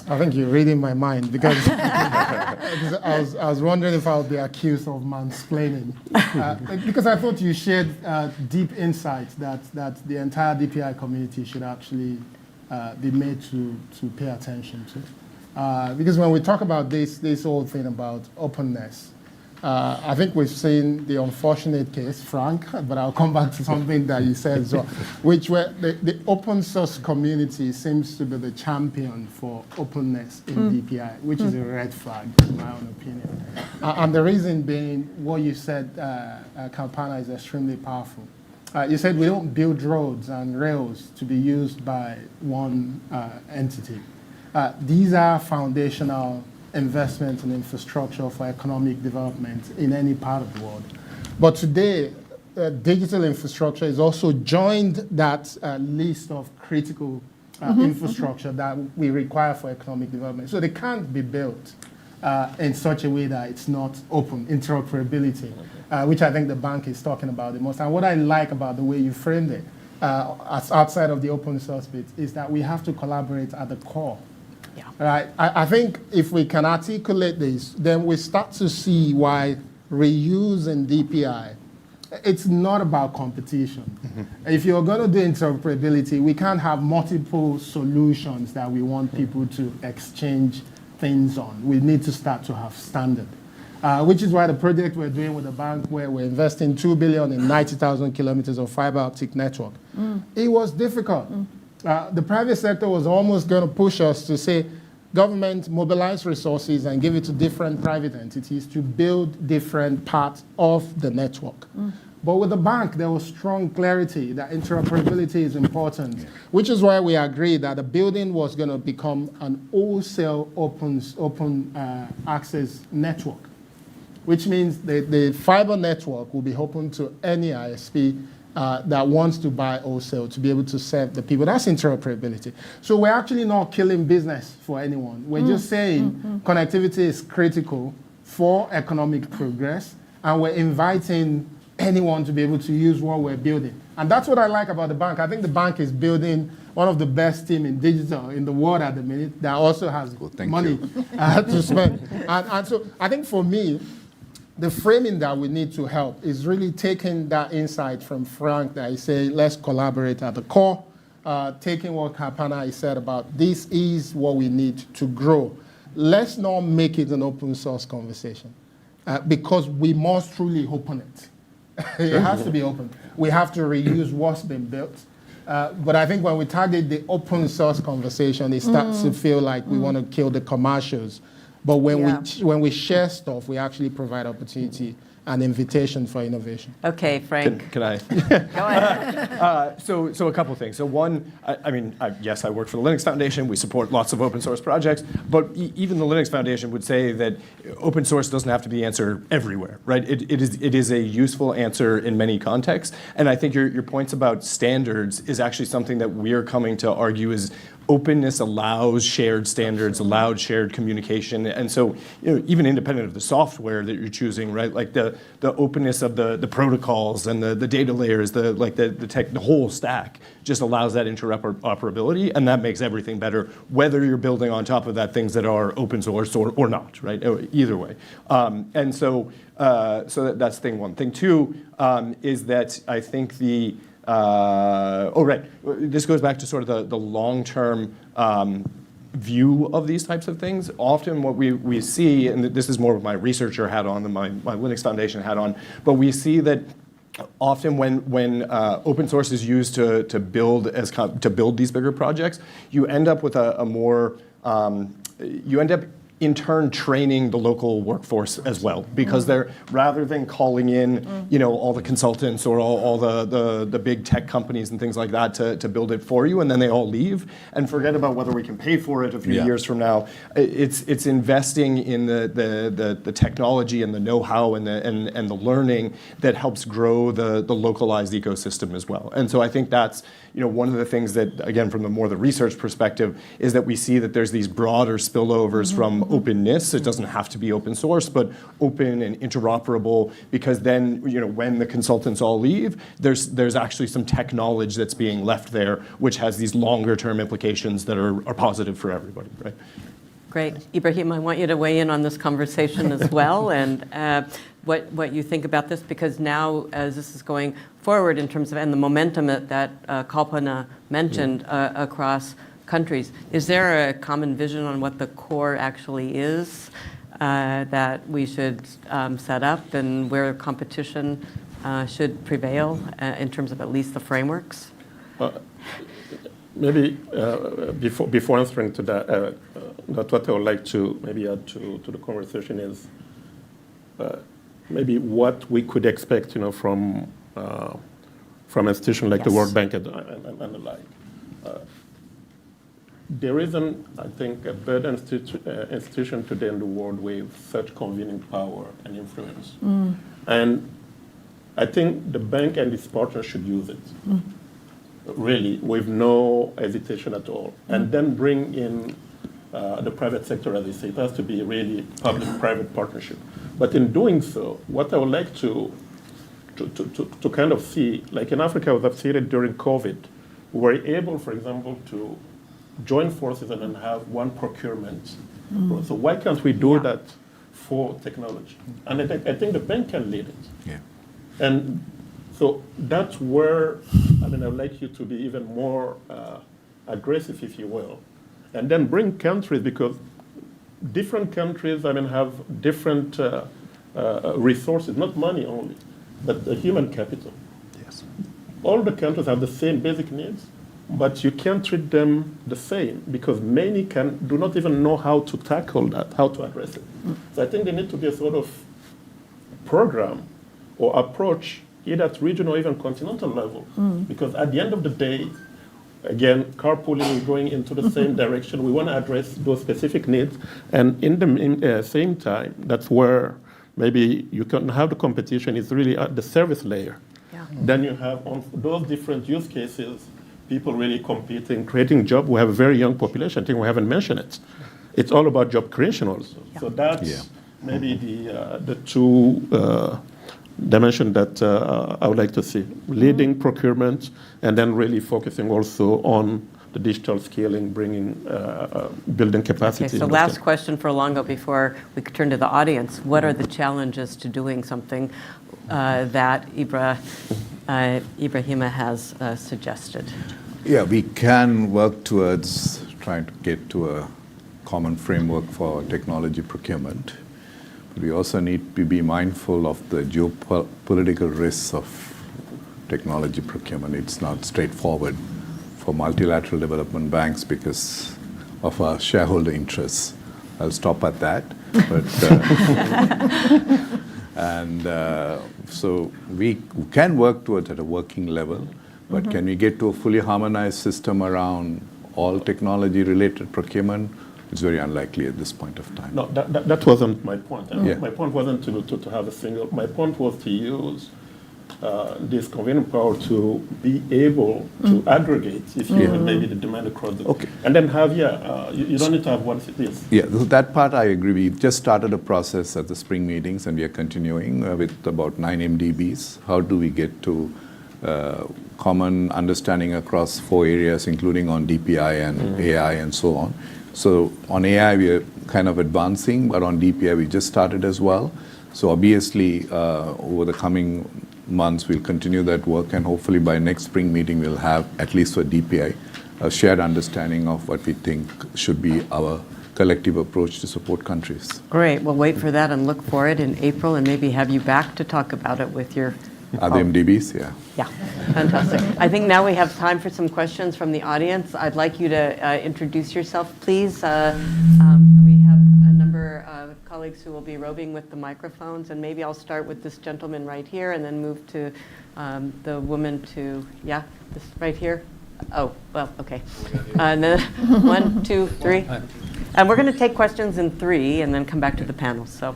I think you're reading my mind because I was wondering if I would be accused of mansplaining. Because I thought you shared deep insights that the entire DPI community should actually be made to pay attention to. Because when we talk about this whole thing about openness, I think we've seen the unfortunate case, Frank, but I'll come back to something that you said as well, which where the open source community seems to be the champion for openness in DPI, which is a red flag, in my own opinion. And the reason being, what you said, Kalpana, is extremely powerful. You said we don't build roads and rails to be used by one entity. These are foundational investment in infrastructure for economic development in any part of the world. But today, digital infrastructure is also joined that list of critical infrastructure that we require for economic development. So they can't be built in such a way that it's not open, interoperability, which I think the bank is talking about the most. And what I like about the way you framed it, outside of the open source bit, is that we have to collaborate at the core. Yeah. Right. I think if we can articulate this, then we start to see why reuse in DPI, it's not about competition. If you're going to do interoperability, we can't have multiple solutions that we want people to exchange things on. We need to start to have standard, which is why the project we're doing with the bank, where we're investing $2 billion in 90,000 kilometers of fiber optic network, it was difficult. The private sector was almost going to push us to say, government, mobilize resources and give it to different private entities to build different parts of the network. But with the bank, there was strong clarity that interoperability is important, which is why we agreed that the building was going to become an wholesale open access network, which means the fiber network will be open to any ISP that wants to buy wholesale to be able to serve the people. That's interoperability. So we're actually not killing business for anyone. We're just saying connectivity is critical for economic progress, and we're inviting anyone to be able to use what we're building. And that's what I like about the bank. I think the bank is building one of the best team in digital in the world at the minute that also has money to spend. And so I think for me, the framing that we need to help is really taking that insight from Frank that he said, let's collaborate at the core, taking what Kalpana said about this is what we need to grow. Let's not make it an open source conversation because we must truly open it. It has to be open. We have to reuse what's been built. But I think when we target the open source conversation, it starts to feel like we want to kill the commercials. But when we share stuff, we actually provide opportunity and invitation for innovation. Okay, Frank. Can I? Go ahead. So a couple things. So one, yes, I work for the Linux Foundation. We support lots of open source projects, but even the Linux Foundation would say that open source doesn't have to be the answer everywhere, right? It is a useful answer in many contexts, and I think your points about standards is actually something that we're coming to argue is openness allows shared standards, allows shared communication. And so, even independent of the software that you're choosing, right? Like the openness of the protocols and the data layers, the whole stack just allows that interoperability, and that makes everything better, whether you're building on top of that things that are open source or not, right? Either way. And so that's thing one. Thing two is that I think this goes back to sort of the long-term view of these types of things. Often what we see, and this is more with my researcher hat on than my Linux Foundation hat on, but we see that often when open source is used to build these bigger projects, you end up with you end up in turn training the local workforce as well, because they're, rather than calling in all the consultants or all the big tech companies and things like that to build it for you, and then they all leave and forget about whether we can pay for it a few years from now. It's investing in the technology and the know-how and the learning that helps grow the localized ecosystem as well. And so I think that's one of the things that, again, from the research perspective, is that we see that there's these broader spillovers from openness. It doesn't have to be open source, but open and interoperable, because then, when the consultants all leave, there's actually some tech knowledge that's being left there, which has these longer term implications that are positive for everybody, right? Great. Ibrahim, I want you to weigh in on this conversation as well, and what you think about this, because now as this is going forward in terms of, and the momentum that Kalpana mentioned across countries, is there a common vision on what the core actually is that we should set up, and where competition should prevail in terms of at least the frameworks? Maybe before answering to that, what I would like to maybe add to the conversation is maybe what we could expect, from institutions like the World Bank and the like. There isn't, I think, a better institution today in the world with such convening power and influence. And I think the bank and its partners should use it, really, with no hesitation at all. And then bring in the private sector, as they say. It has to be really public-private partnership. But in doing so, what I would like to kind of see, like in Africa, I've seen it during COVID, we were able, for example, to join forces and then have one procurement. So why can't we do that for technology? And I think the bank can lead it. Yeah. And so that's where, I would like you to be even more aggressive, if you will, and then bring countries, because different countries, have different resources, not money only, but human capital. Yes. All the countries have the same basic needs, but you can't treat them the same, because many do not even know how to tackle that, how to address it. So I think there needs to be a sort of program or approach, either at regional or even continental level, because at the end of the day, again, carpooling, going into the same direction, we want to address those specific needs, and in the same time, that's where maybe you can have the competition is really at the service layer. Then you have on those different use cases, people really competing, creating jobs. We have a very young population. I think we haven't mentioned it. It's all about job creation also. So that's maybe the two dimension that I would like to see. Leading procurement, and then really focusing also on the digital scaling, bringing, building capacity. Okay, so last question for Longo before we turn to the audience. What are the challenges to doing something that Ibrahima has suggested? Yeah, we can work towards trying to get to a common framework for technology procurement. But we also need to be mindful of the geopolitical risks of technology procurement. It's not straightforward for multilateral development banks because of our shareholder interests. I'll stop at that. But so we can work towards at a working level, but can we get to a fully harmonized system around all technology-related procurement? It's very unlikely at this point of time. No, that wasn't my point. My point wasn't to have a single. My point was to use this convening power to be able to aggregate, if you will, maybe the demand across the. Okay. And then have, you don't need to have one cities. Yeah, that part I agree. We just started a process at the spring meetings, and we are continuing with about 9 MDBs. How do we get to common understanding across 4 areas, including on DPI and AI and so on? So on AI, we are kind of advancing, but on DPI, we just started as well. So obviously, over the coming months, we'll continue that work, and hopefully by next spring meeting, we'll have, at least for DPI, a shared understanding of what we think should be our collective approach to support countries. Great. We'll wait for that and look for it in April, and maybe have you back to talk about it with your Other MDBs, yeah. Yeah, fantastic. I think now we have time for some questions from the audience. I'd like you to introduce yourself, please. We have a number of colleagues who will be roving with the microphones, and maybe I'll start with this gentleman right here and then move to the woman to, this right here. Oh, well, okay. And then 1, 2, 3. And we're going to take questions in 3 and then come back to the panel. So,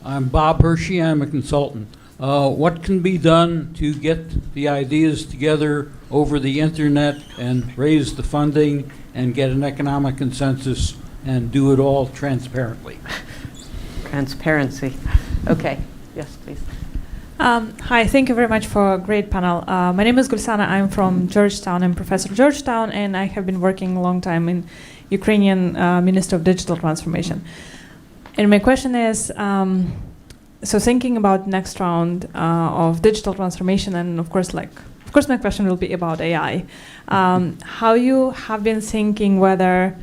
I'm Bob Hershey. I'm a consultant. What can be done to get the ideas together over the internet and raise the funding and get an economic consensus and do it all transparently? Transparency. Okay. Yes, please. Hi, thank you very much for a great panel. My name is Gulsana. I'm from Georgetown. I'm professor at Georgetown, and I have been working a long time in Ukrainian Minister of Digital Transformation. And my question is, so thinking about next round of digital transformation, and of course my question will be about AI. How you have been thinking whether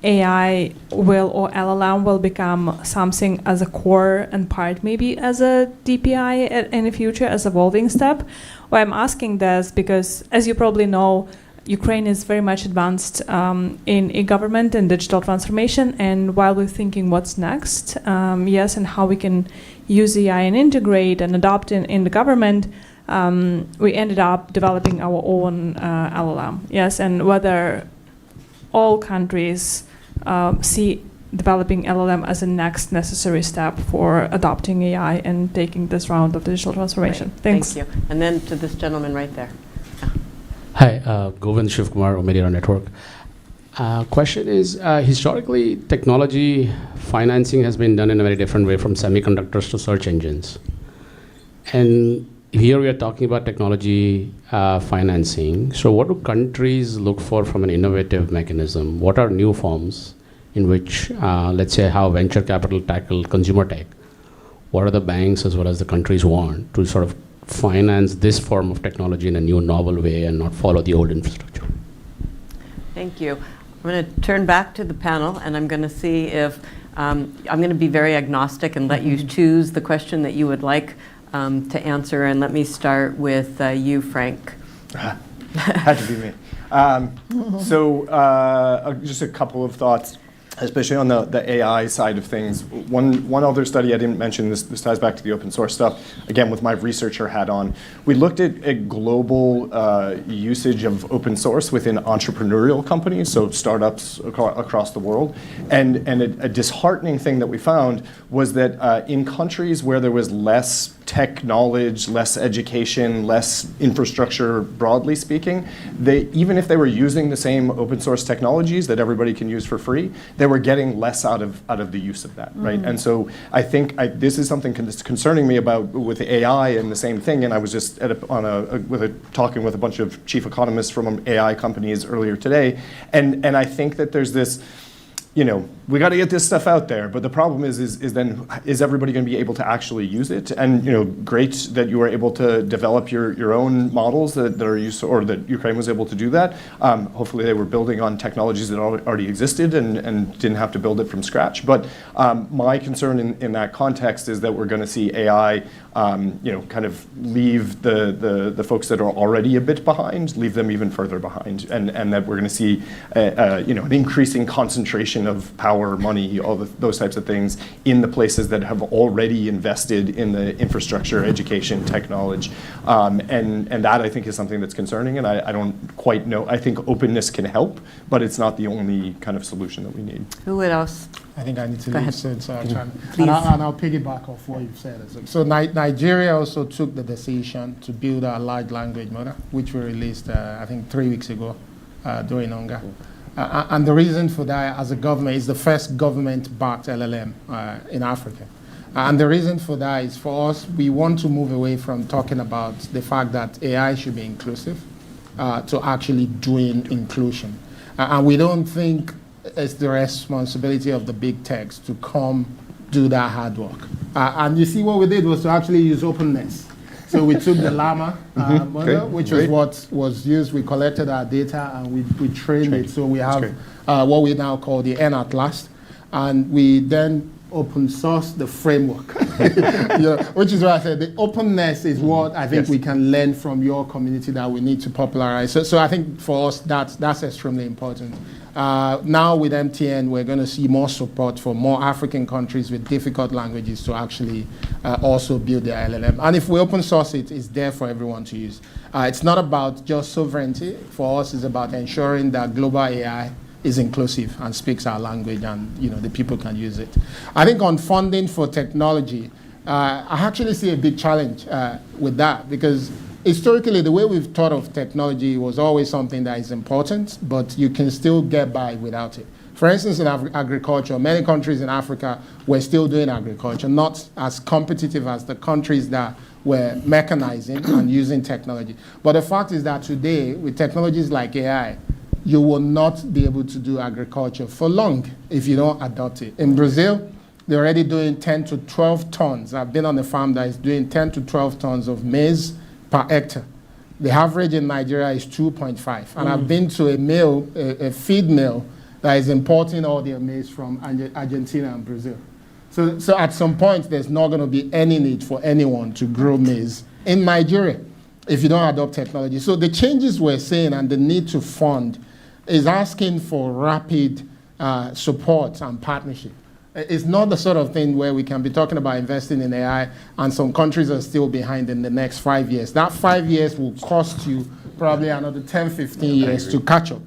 AI will or LLM will become something as a core and part, maybe as a DPI in the future, as a evolving step? Why I'm asking this because, as you probably know, Ukraine is very much advanced in e-government and digital transformation, and while we're thinking what's next, and how we can use AI and integrate and adopt in the government, we ended up developing our own LLM. Yes, and whether all countries see developing LLM as a next necessary step for adopting AI and taking this round of digital transformation. Great. Thanks. Thank you. And then to this gentleman right there. Hi, Govind Shivkumar, Omedia Network. Question is, historically, technology financing has been done in a very different way, from semiconductors to search engines. And here we are talking about technology financing. So what do countries look for from an innovative mechanism? What are new forms in which, let's say, how venture capital tackle consumer tech? What are the banks as well as the countries want to sort of finance this form of technology in a new, novel way and not follow the old infrastructure? Thank you. I'm going to turn back to the panel, and I'm going to see if I'm going to be very agnostic and let you choose the question that you would like to answer. And let me start with you, Frank. Had to be me. Just a couple of thoughts, especially on the AI side of things. One other study I didn't mention, this ties back to the open source stuff, again with my researcher hat on. We looked at global usage of open source within entrepreneurial companies, so startups across the world. And a disheartening thing that we found was that in countries where there was less tech knowledge, less education, less infrastructure, broadly speaking, even if they were using the same open source technologies that everybody can use for free, they were getting less out of the use of that, right? And so I think this is something that's concerning me about with AI and the same thing. And I was just talking with a bunch of chief economists from AI companies earlier today, and I think that there's this, we got to get this stuff out there, but the problem is then everybody going to be able to actually use it? And great that you were able to develop your own models that are used, or that Ukraine was able to do that. Hopefully they were building on technologies that already existed and didn't have to build it from scratch. But my concern in that context is that we're going to see AI kind of leave the folks that are already a bit behind, leave them even further behind, and that we're going to see an increasing concentration concentration of power, money, those types of things in the places that have already invested in the infrastructure, education, technology. And that, I think, is something that's concerning, and I don't quite know. I think openness can help, but it's not the only kind of solution that we need. Who else? I think I need to Go leave ahead. soon, so I'll try. Please. And I'll piggyback off what you've said. So Nigeria also took the decision to build a large language model, which we released, I think, 3 weeks ago during UNGA. And the reason for that, as a government, is the first government-backed LLM in Africa. And the reason for that is, for us, we want to move away from talking about the fact that AI should be inclusive to actually doing inclusion. And we don't think it's the responsibility of the big techs to come do that hard work. And you see what we did was to actually use openness. So we took the Llama model, which was what was used. We collected our data and we trained it. So we have what we now call the N-Atlas. And we then open source the framework, which is why I said the openness is what I think we can learn from your community that we need to popularize. So I think for us, that's extremely important. Now with MTN, we're going to see more support for more African countries with difficult languages to actually also build their LLM. And if we open source it, it's there for everyone to use. It's not about just sovereignty. For us, it's about ensuring that global AI is inclusive and speaks our language, and the people can use it. I think on funding for technology, I actually see a big challenge with that, because historically the way we've thought of technology was always something that is important, but you can still get by without it. For instance, in agriculture, many countries in Africa were still doing agriculture, not as competitive as the countries that were mechanizing and using technology. But the fact is that today, with technologies like AI, you will not be able to do agriculture for long if you don't adopt it. In Brazil, they're already doing 10 to 12 tons. I've been on a farm that is doing 10 to 12 tons of maize per hectare. The average in Nigeria is 2.5. And I've been to a feed mill that is importing all their maize from Argentina and Brazil. So at some point, there's not going to be any need for anyone to grow maize in Nigeria if you don't adopt technology. So the changes we're seeing and the need to fund is asking for rapid support and partnership. It's not the sort of thing where we can be talking about investing in AI and some countries are still behind in the next 5 years. That 5 years will cost you probably another 10, 15 years to catch up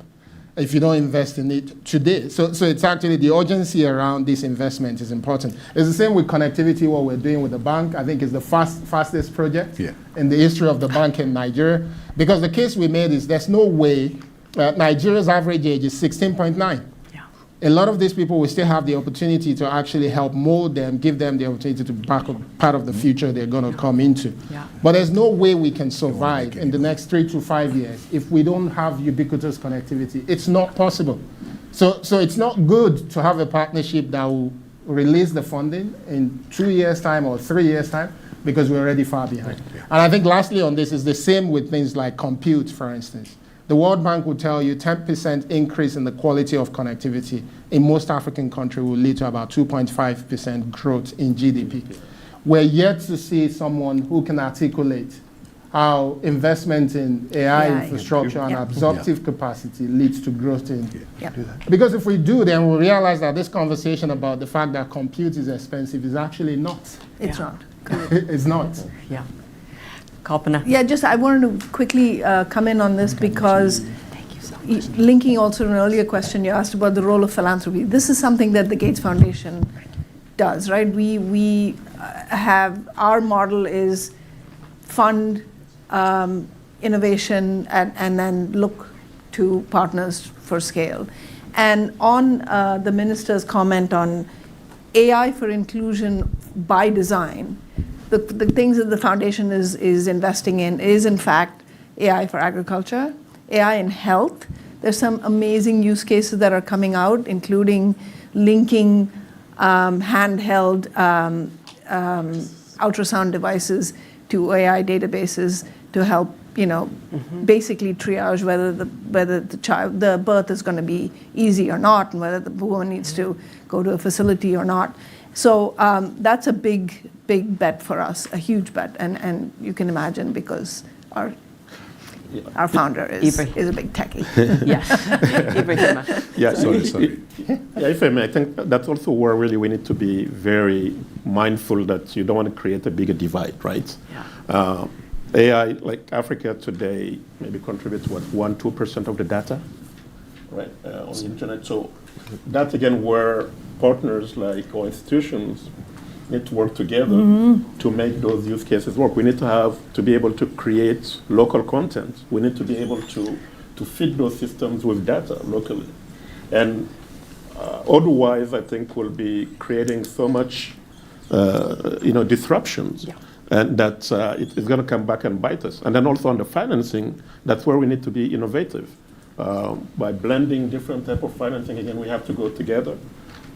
if you don't invest in it today. So it's actually the urgency around this investment is important. It's the same with connectivity, what we're doing with the bank. I think it's the fastest project in the history of the bank in Nigeria. Because the case we made is there's no way, Nigeria's average age is 16.9. A lot of these people will still have the opportunity to actually help mold them, give them the opportunity to be part of the future they're going to come into. But there's no way we can survive in the next 3 to 5 years if we don't have ubiquitous connectivity. It's not possible. So it's not good to have a partnership that will release the funding in 2 years' time or 3 years' time, because we're already far behind. And I think lastly on this is the same with things like compute, for instance. The World Bank will tell you 10% increase in the quality of connectivity in most African countries will lead to about 2.5% growth in GDP. We're yet to see someone who can articulate how investment in AI infrastructure and absorptive capacity leads to growth in. Because if we do, then we'll realize that this conversation about the fact that compute is expensive is actually not. It's not. It's not. Kalpana. Yeah, I wanted to quickly come in on this because linking also to an earlier question you asked about the role of philanthropy. This is something that the Gates Foundation does, right? We have, our model is fund innovation and then look to partners for scale. And on the minister's comment on AI for inclusion by design, the things that the foundation is investing in is, in fact, AI for agriculture, AI in health. There's some amazing use cases that are coming out, including linking handheld ultrasound devices to AI databases to help, basically triage whether the birth is going to be easy or not, and whether the woman needs to go to a facility or not. So that's a big bet for us, a huge bet, and you can imagine because our Our founder is Ibrahim. a big techie. Yes, Ibrahim. Yeah, Sorry. Yeah, if I may, I think that's also where really we need to be very mindful that you don't want to create a bigger divide, right? Yeah. AI, like Africa today, maybe contributes, 1-2% of the data, right, on the internet. So that's, again, where partners like our institutions need to work together to make those use cases work. We need to be able to create local content. We need to be able to feed those systems with data locally. And otherwise, I think we'll be creating so much, disruptions. Yeah. And that it's going to come back and bite us. And then also on the financing, that's where we need to be innovative. By blending different type of financing, again, we have to go together.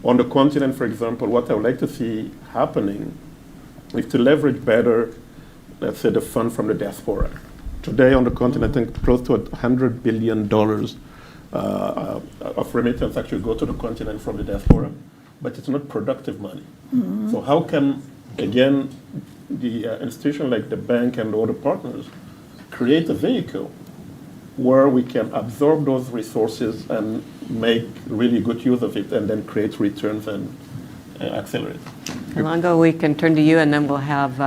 On the continent, for example, what I would like to see happening is to leverage better, let's say, the fund from the diaspora. Today on the continent, I think close to $100 billion of remittance actually go to the continent from the diaspora, but it's not productive money. So how can, again, the institution like the bank and other partners create a vehicle where we can absorb those resources and make really good use of it and then create returns and accelerate. Alongo, we can turn to you, and then we'll have,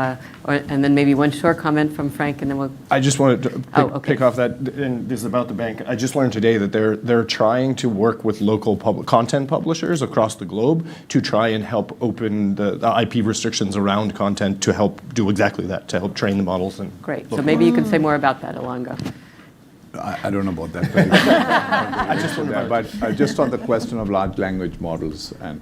and then maybe one short comment from Frank, and then we'll. I just wanted to Okay. pick off that, and this is about the bank. I just learned today that they're trying to work with local content publishers across the globe to try and help open the IP restrictions around content to help do exactly that, to help train the models. And Great. So maybe you can say more about that, Alongo. I don't know about that. But just on the question of large language models, and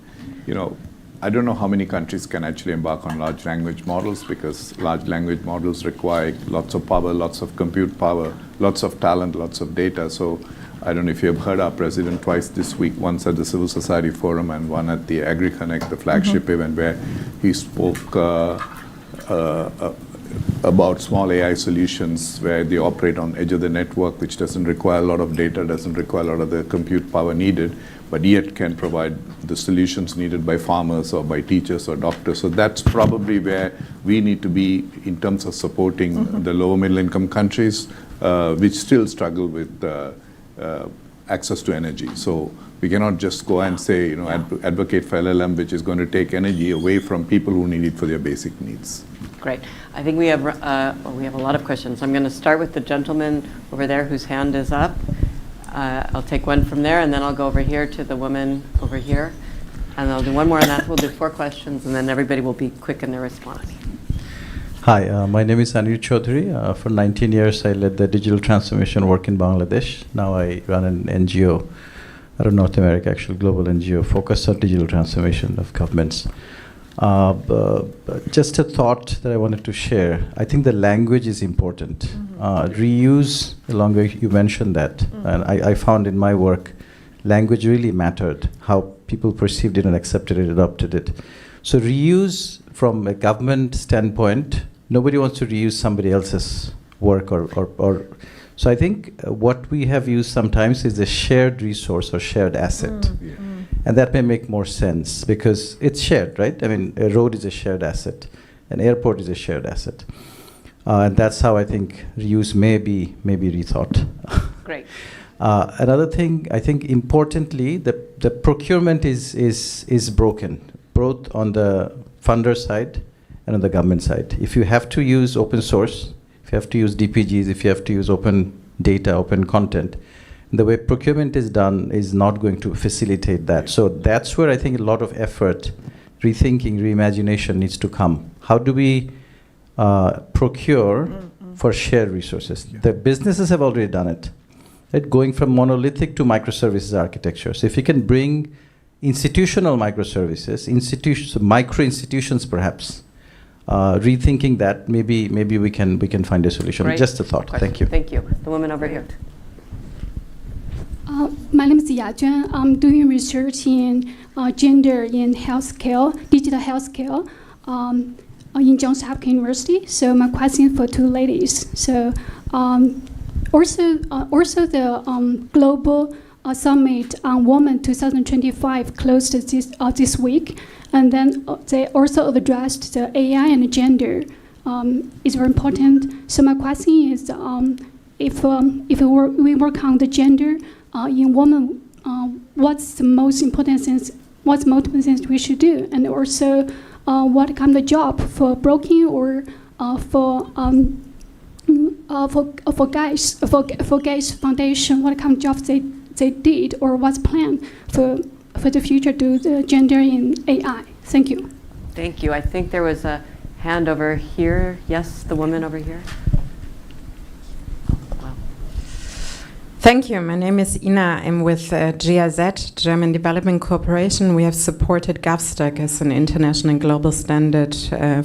I don't know how many countries can actually embark on large language models, because large language models require lots of power, lots of compute power, lots of talent, lots of data. So I don't know if you have heard our president twice this week, once at the Civil Society Forum and one at the AgriConnect, the flagship event, where he spoke about small AI solutions where they operate on edge of the network, which doesn't require a lot of data, doesn't require a lot of the compute power needed, but yet can provide the solutions needed by farmers or by teachers or doctors. So that's probably where we need to be in terms of supporting the lower middle income countries, which still struggle with access to energy. So we cannot just go and say, advocate for LLM, which is going to take energy away from people who need it for their basic needs. Great. I think we have a lot of questions. I'm going to start with the gentleman over there whose hand is up. I'll take one from there, and then I'll go over here to the woman over here. And I'll do one more on that. We'll do 4 questions, and then everybody will be quick in their response. Hi, my name is Anirudh Chaudhary. For 19 years, I led the digital transformation work in Bangladesh. Now I run an NGO out of North America, actually global NGO, focused on digital transformation of governments. Just a thought that I wanted to share. I think the language is important. Reuse, Alongo, you mentioned that. And I found in my work, language really mattered, how people perceived it and accepted it, adopted it. So reuse from a government standpoint, nobody wants to reuse somebody else's work or so I think what we have used sometimes is a shared resource or shared asset. And that may make more sense because it's shared, right? I mean, a road is a shared asset. An airport is a shared asset. And that's how I think reuse may be rethought. Great. Another thing, I think importantly, the procurement is broken, both on the funder side and on the government side. If you have to use open source, if you have to use DPGs, if you have to use open data, open content, the way procurement is done is not going to facilitate that. So that's where I think a lot of effort, rethinking, reimagination needs to come. How do we procure for shared resources? The businesses have already done it, right? Going from monolithic to microservices architecture. So if you can bring institutional microservices, micro institutions perhaps, rethinking that, maybe we can find a solution. Great. Just a thought. Question. Thank you. Thank you. The woman over here. My name is Ya Juan. I'm doing research in gender in healthcare, digital healthcare, in Johns Hopkins University. So my question for 2 ladies. So also the global summit on Women 2025 closed this week, and then they also addressed the AI and gender. Is very important. So my question is, if we work on the gender in women, what's the most important things? What's the most important things we should do, and also what kind of job for broking or for guys foundation? What kind of jobs they did, or what's planned for the future to the gender in AI? Thank you. Thank you. I think there was a hand over here. Yes, the woman over here. Thank you. My name is Ina. I'm with GIZ, German Development Corporation. We have supported GovStack as an international and global standard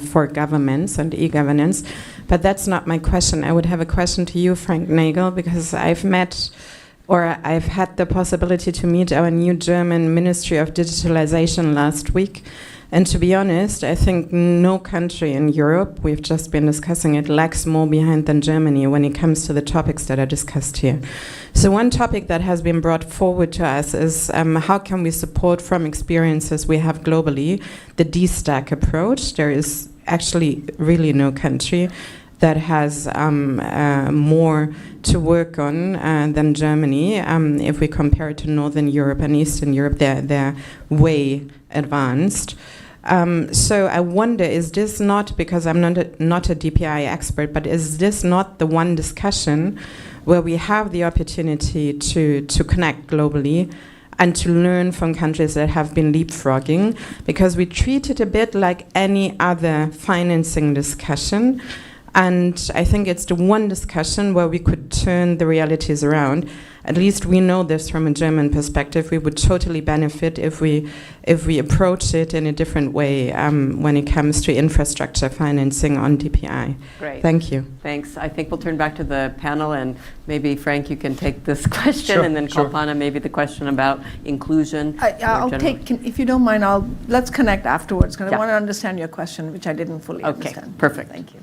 for governments and e-governance. But that's not my question. I would have a question to you, Frank Nagel, because I've had the possibility to meet our new German Ministry of Digitalization last week. And to be honest, I think no country in Europe, we've just been discussing it, lags more behind than Germany when it comes to the topics that are discussed here. So one topic that has been brought forward to us is how can we support from experiences we have globally the D-stack approach. There is actually really no country that has more to work on than Germany. If we compare it to Northern Europe and Eastern Europe, they're way advanced. So I wonder, is this not, because I'm not a DPI expert, but is this not the one discussion where we have the opportunity to connect globally and to learn from countries that have been leapfrogging? Because we treat it a bit like any other financing discussion. And I think it's the one discussion where we could turn the realities around. At least we know this from a German perspective. We would totally benefit if we approach it in a different way when it comes to infrastructure financing on DPI. Great. Thank you. Thanks. I think we'll turn back to the panel, and maybe Frank, you can take this question, and then Kalpana, maybe the question about inclusion. I'll take, if you don't mind, let's connect afterwards, because I Yeah. want to understand your question, which I didn't fully understand. Okay, perfect. Thank you.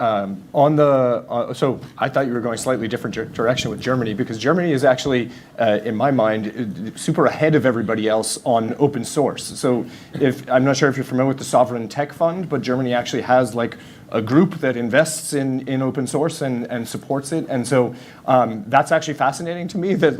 So I thought you were going slightly different direction with Germany, because Germany is actually, in my mind, super ahead of everybody else on open source. So I'm not sure if you're familiar with the Sovereign Tech Fund, but Germany actually has like a group that invests in open source and supports it. And so that's actually fascinating to me that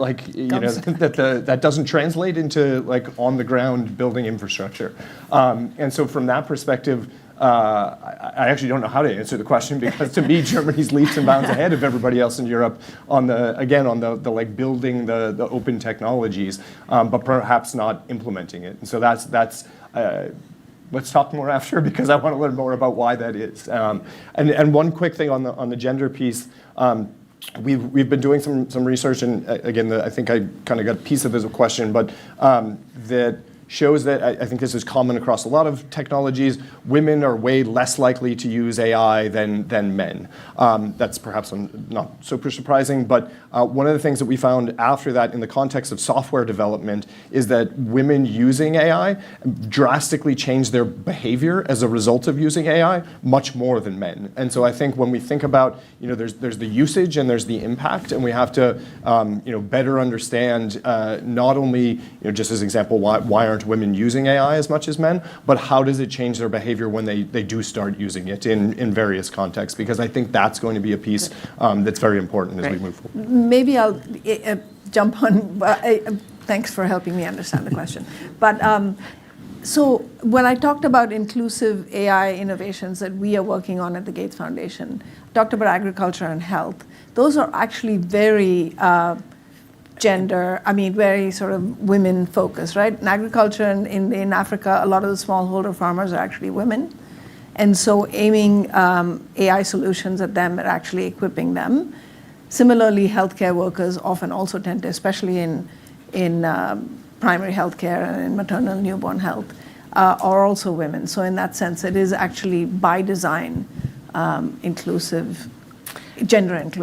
that doesn't translate into like on the ground building infrastructure. And so from that perspective, I actually don't know how to answer the question, because to me, Germany's leaps and bounds ahead of everybody else in Europe on the like building the open technologies, but perhaps not implementing it. And so that's let's talk more after, because I want to learn more about why that is. And one quick thing on the gender piece. We've been doing some research, and again, I think I kind of got a piece of this question, but that shows that, I think this is common across a lot of technologies, women are way less likely to use AI than men. That's perhaps not super surprising, but one of the things that we found after that in the context of software development is that women using AI drastically change their behavior as a result of using AI much more than men. And so I think when we think about, there's the usage and there's the impact, and we have to better understand not only, just as an example, why aren't women using AI as much as men, but how does it change their behavior when they do start using it in various contexts? Because I think that's going to be a piece that's very important as we move forward. Maybe I'll jump on. Thanks for helping me understand the question. But so when I talked about inclusive AI innovations that we are working on at the Gates Foundation, talked about agriculture and health. Those are actually very very sort of women focused, right? In agriculture in Africa, a lot of the smallholder farmers are actually women. And so aiming AI solutions at them and actually equipping them. Similarly, healthcare workers often also tend to, especially in primary healthcare and in maternal newborn health, are also women. So in that sense, it is actually by design inclusive,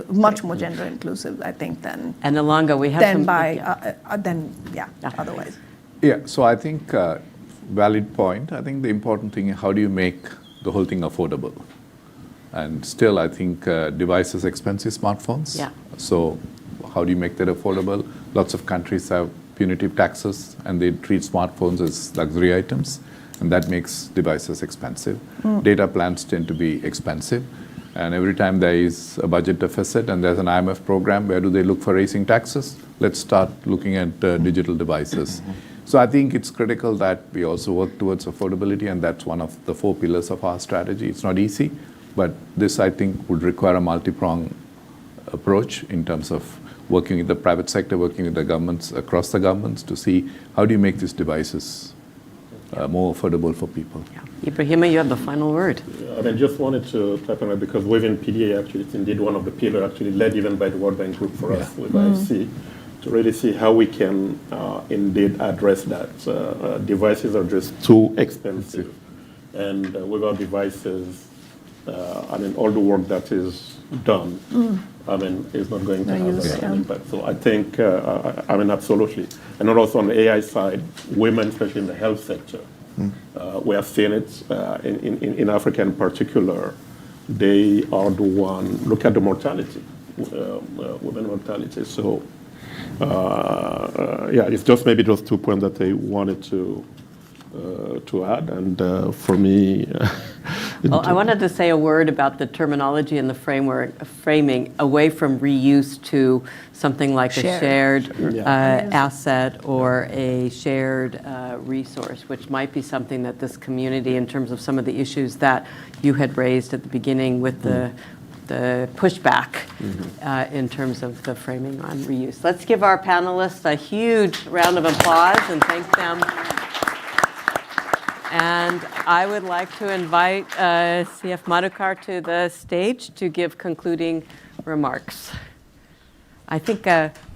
much more gender inclusive, I think, than. And Alanga, we have otherwise. Yeah. So I think valid point. I think the important thing is how do you make the whole thing affordable? And still, I think devices expensive smartphones. Yeah. So how do you make that affordable? Lots of countries have punitive taxes, and they treat smartphones as luxury items, and that makes devices expensive. Data plans tend to be expensive. And every time there is a budget deficit and there's an IMF program, where do they look for raising taxes? Let's start looking at digital devices. So I think it's critical that we also work towards affordability, and that's one of the 4 pillars of our strategy. It's not easy, but this, I think, would require a multi-pronged approach in terms of working with the private sector, working with the governments, across the governments, to see how do you make these devices more affordable for people. Ibrahima, you have the final word. I mean, just wanted to tap on that because within PDA, actually, it's indeed one of the pillars, actually led even by the World Bank Group for us with IFC, to really see how we can indeed address that. Devices are just too expensive. And without devices, I mean, all the work that is done, I mean, is not going to have an impact. So I think, I mean, absolutely. And also on the AI side, women, especially in the health sector, we have seen it in Africa in particular. They are the one, look at the mortality, women mortality. So, yeah, it's just maybe those 2 points that I wanted to add. And for me, well, I wanted to say a word about the terminology and the framing away from reuse to something like a shared asset or a shared resource, which might be something that this community, in terms of some of the issues that you had raised at the beginning with the pushback in terms of the framing on reuse. Let's give our panelists a huge round of applause and thank them. And I would like to invite CF Madhukar to the stage to give concluding remarks. I think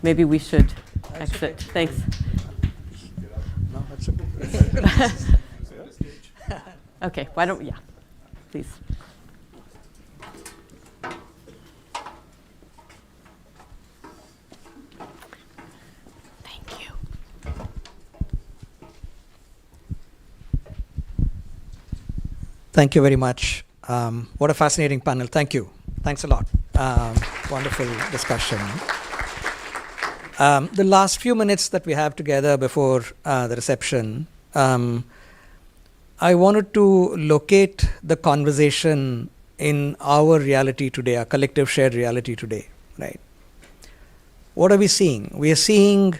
maybe we should exit. Thanks. No, that's okay. Okay, why don't we, please. Thank you very much. What a fascinating panel. Thank you. Thanks a lot. Wonderful discussion. The last few minutes that we have together before the reception, I wanted to locate the conversation in our reality today, our collective shared reality today, right? What are we seeing? We are seeing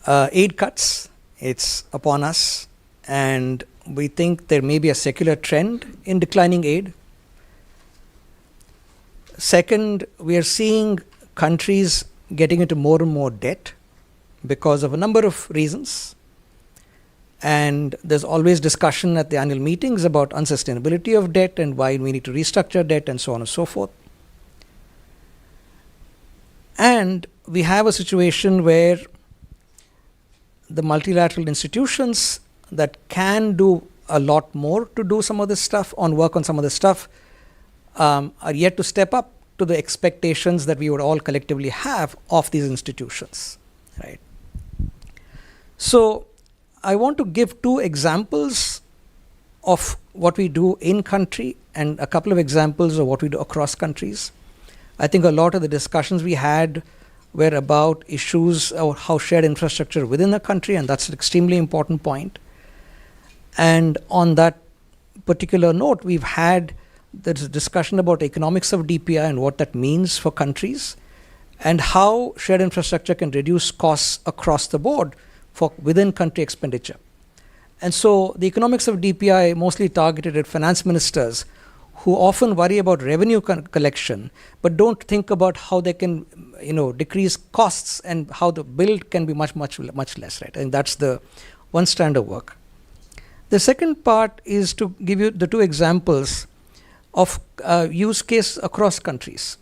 aid cuts. It's upon us. And we think there may be a secular trend in declining aid. Second, we are seeing countries getting into more and more debt because of a number of reasons. And there's always discussion at the annual meetings about unsustainability of debt and why we need to restructure debt and so on and so forth. And we have a situation where the multilateral institutions that can do a lot more to do some of this stuff, work on some of this stuff, are yet to step up to the expectations that we would all collectively have of these institutions, right? So I want to give 2 examples of what we do in country and a couple of examples of what we do across countries. I think a lot of the discussions we had were about issues or how shared infrastructure within a country, and that's an extremely important point. And on that particular note, we've had this discussion about economics of DPI and what that means for countries and how shared infrastructure can reduce costs across the board for within country expenditure. And so the economics of DPI mostly targeted at finance ministers who often worry about revenue collection but don't think about how they can decrease costs and how the build can be much less, right? And that's the one strand of work. The second part is to give you the 2 examples of use case across countries.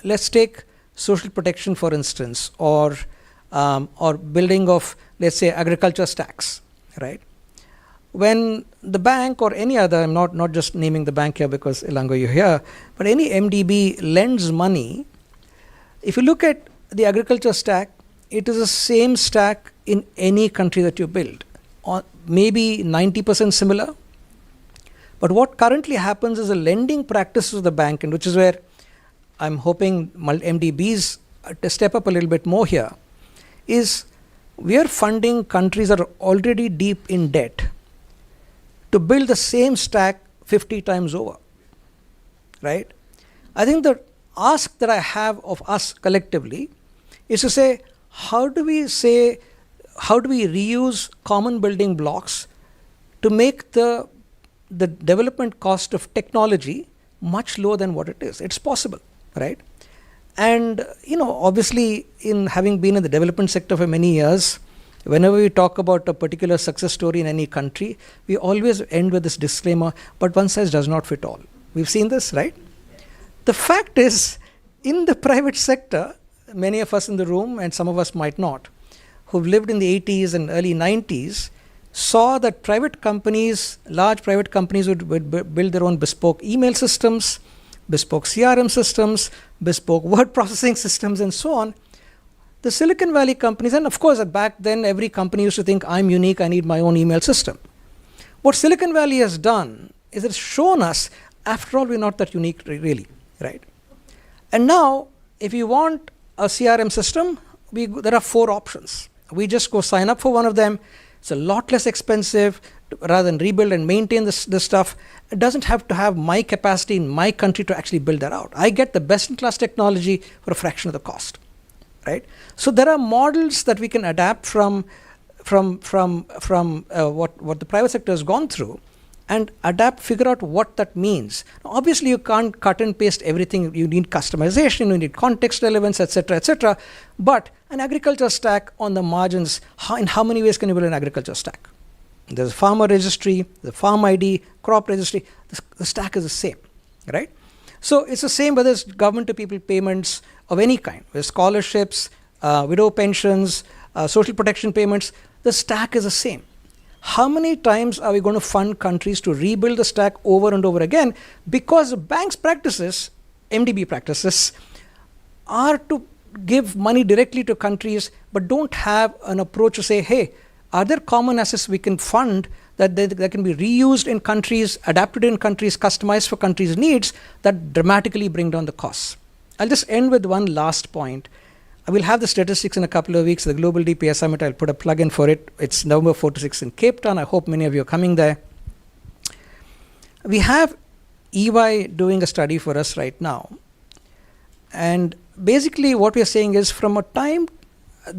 Let's take social protection, for instance, or building of, let's say, agriculture stacks, right? When the bank or any other, I'm not just naming the bank here because Elango, you're here, but any MDB lends money, if you look at the agriculture stack, it is the same stack in any country that you build. Maybe 90% similar. But what currently happens is the lending practices of the bank, and which is where I'm hoping MDBs to step up a little bit more here, is we are funding countries that are already deep in debt to build the same stack 50 times over. right? I think the ask that I have of us collectively is to say, how do we reuse common building blocks to make the development cost of technology much lower than what it is? It's possible, right? And, obviously, in having been in the development sector for many years, whenever we talk about a particular success story in any country, we always end with this disclaimer, but one size does not fit all. We've seen this, right? The fact is, in the private sector, many of us in the room, and some of us might not, who've lived in the 80s and early 90s, saw that private companies, large private companies would build their own bespoke email systems, bespoke CRM systems, bespoke word processing systems, and so on. The Silicon Valley companies, and of course back then every company used to think, I'm unique, I need my own email system. What Silicon Valley has done is it's shown us, after all, we're not that unique really, right? And now, if you want a CRM system, there are 4 options. We just go sign up for one of them. It's a lot less expensive rather than rebuild and maintain this stuff. It doesn't have to have my capacity in my country to actually build that out. I get the best-in-class technology for a fraction of the cost, right? So there are models that we can adapt from what the private sector has gone through, and figure out what that means. Now, obviously, you can't cut and paste everything. You need customization, you need context relevance, etc., etc. But an agriculture stack on the margins, in how many ways can you build an agriculture stack? There's a farmer registry, the farm ID, crop registry. The stack is the same, right? So it's the same whether it's government to people payments of any kind, whether scholarships, widow pensions, social protection payments. The stack is the same. How many times are we going to fund countries to rebuild the stack over and over again? Because banks' practices, MDB practices, are to give money directly to countries, but don't have an approach to say, hey, are there common assets we can fund that can be reused in countries, adapted in countries, customized for countries' needs that dramatically bring down the costs? I'll just end with one last point. I will have the statistics in a couple of weeks. The Global DPS Summit, I'll put a plug in for it. It's November 4 to 6 in Cape Town. I hope many of you are coming there. We have EY doing a study for us right now. And basically what we are saying is, from a time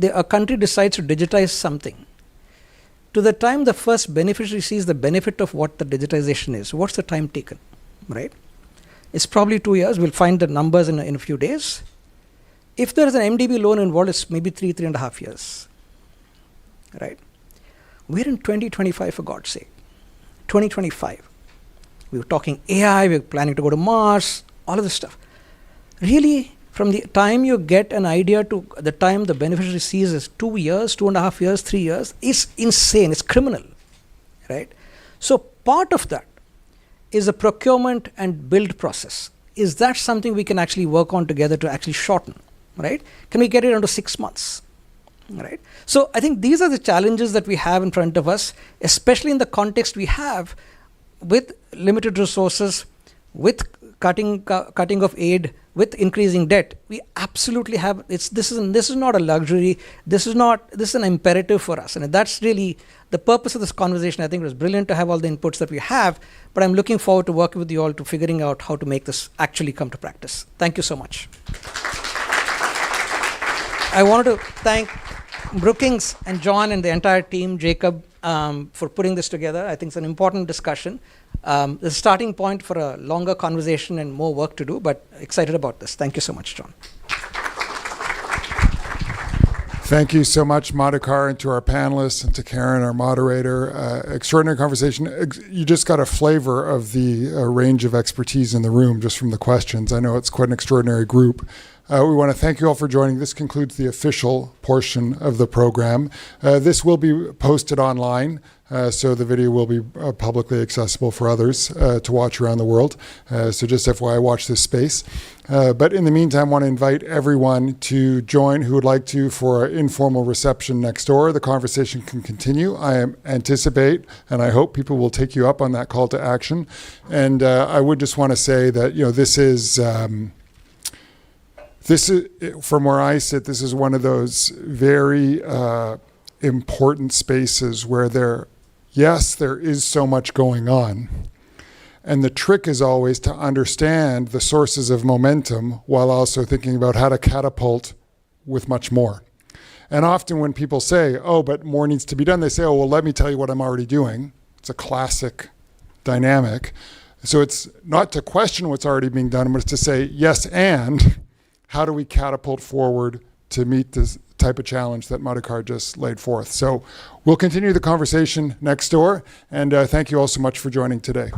a country decides to digitize something, to the time the first beneficiary sees the benefit of what the digitization is, what's the time taken, right? It's probably 2 years. We'll find the numbers in a few days. If there is an MDB loan involved, it's maybe 3.5 years, right? We're in 2025, for God's sake. 2025. We were talking AI, we were planning to go to Mars, all of this stuff. Really, from the time you get an idea to the time the beneficiary sees is 2 years, 2.5 years, 3 years, it's insane, it's criminal, right? So part of that is the procurement and build process. Is that something we can actually work on together to actually shorten? Right? Can we get it under 6 months? Right? So I think these are the challenges that we have in front of us, especially in the context we have with limited resources, with cutting of aid, with increasing debt. We absolutely have. This is not a luxury. This is an imperative for us, and that's really the purpose of this conversation. I think it was brilliant to have all the inputs that we have, but I'm looking forward to working with you all to figuring out how to make this actually come to practice. Thank you so much. I wanted to thank Brookings and John and the entire team, Jacob, for putting this together. I think it's an important discussion. The starting point for a longer conversation and more work to do, but excited about this. Thank you so much, John. Thank you so much, Madhukar, and to our panelists, and to Karen, our moderator. Extraordinary conversation. You just got a flavor of the range of expertise in the room just from the questions. I know it's quite an extraordinary group. We want to thank you all for joining. This concludes the official portion of the program. This will be posted online, so the video will be publicly accessible for others to watch around the world. So just FYI, watch this space. But in the meantime, I want to invite everyone to join who would like to for an informal reception next door. The conversation can continue. I anticipate and I hope people will take you up on that call to action. And I would just want to say that, this is from where I sit, this is one of those very important spaces where there is so much going on. And the trick is always to understand the sources of momentum while also thinking about how to catapult with much more. And often when people say, oh, but more needs to be done, they say, oh, well, let me tell you what I'm already doing. It's a classic dynamic. So it's not to question what's already being done, but it's to say, yes, and how do we catapult forward to meet this type of challenge that Madhukar just laid forth. So we'll continue the conversation next door, and thank you all so much for joining today.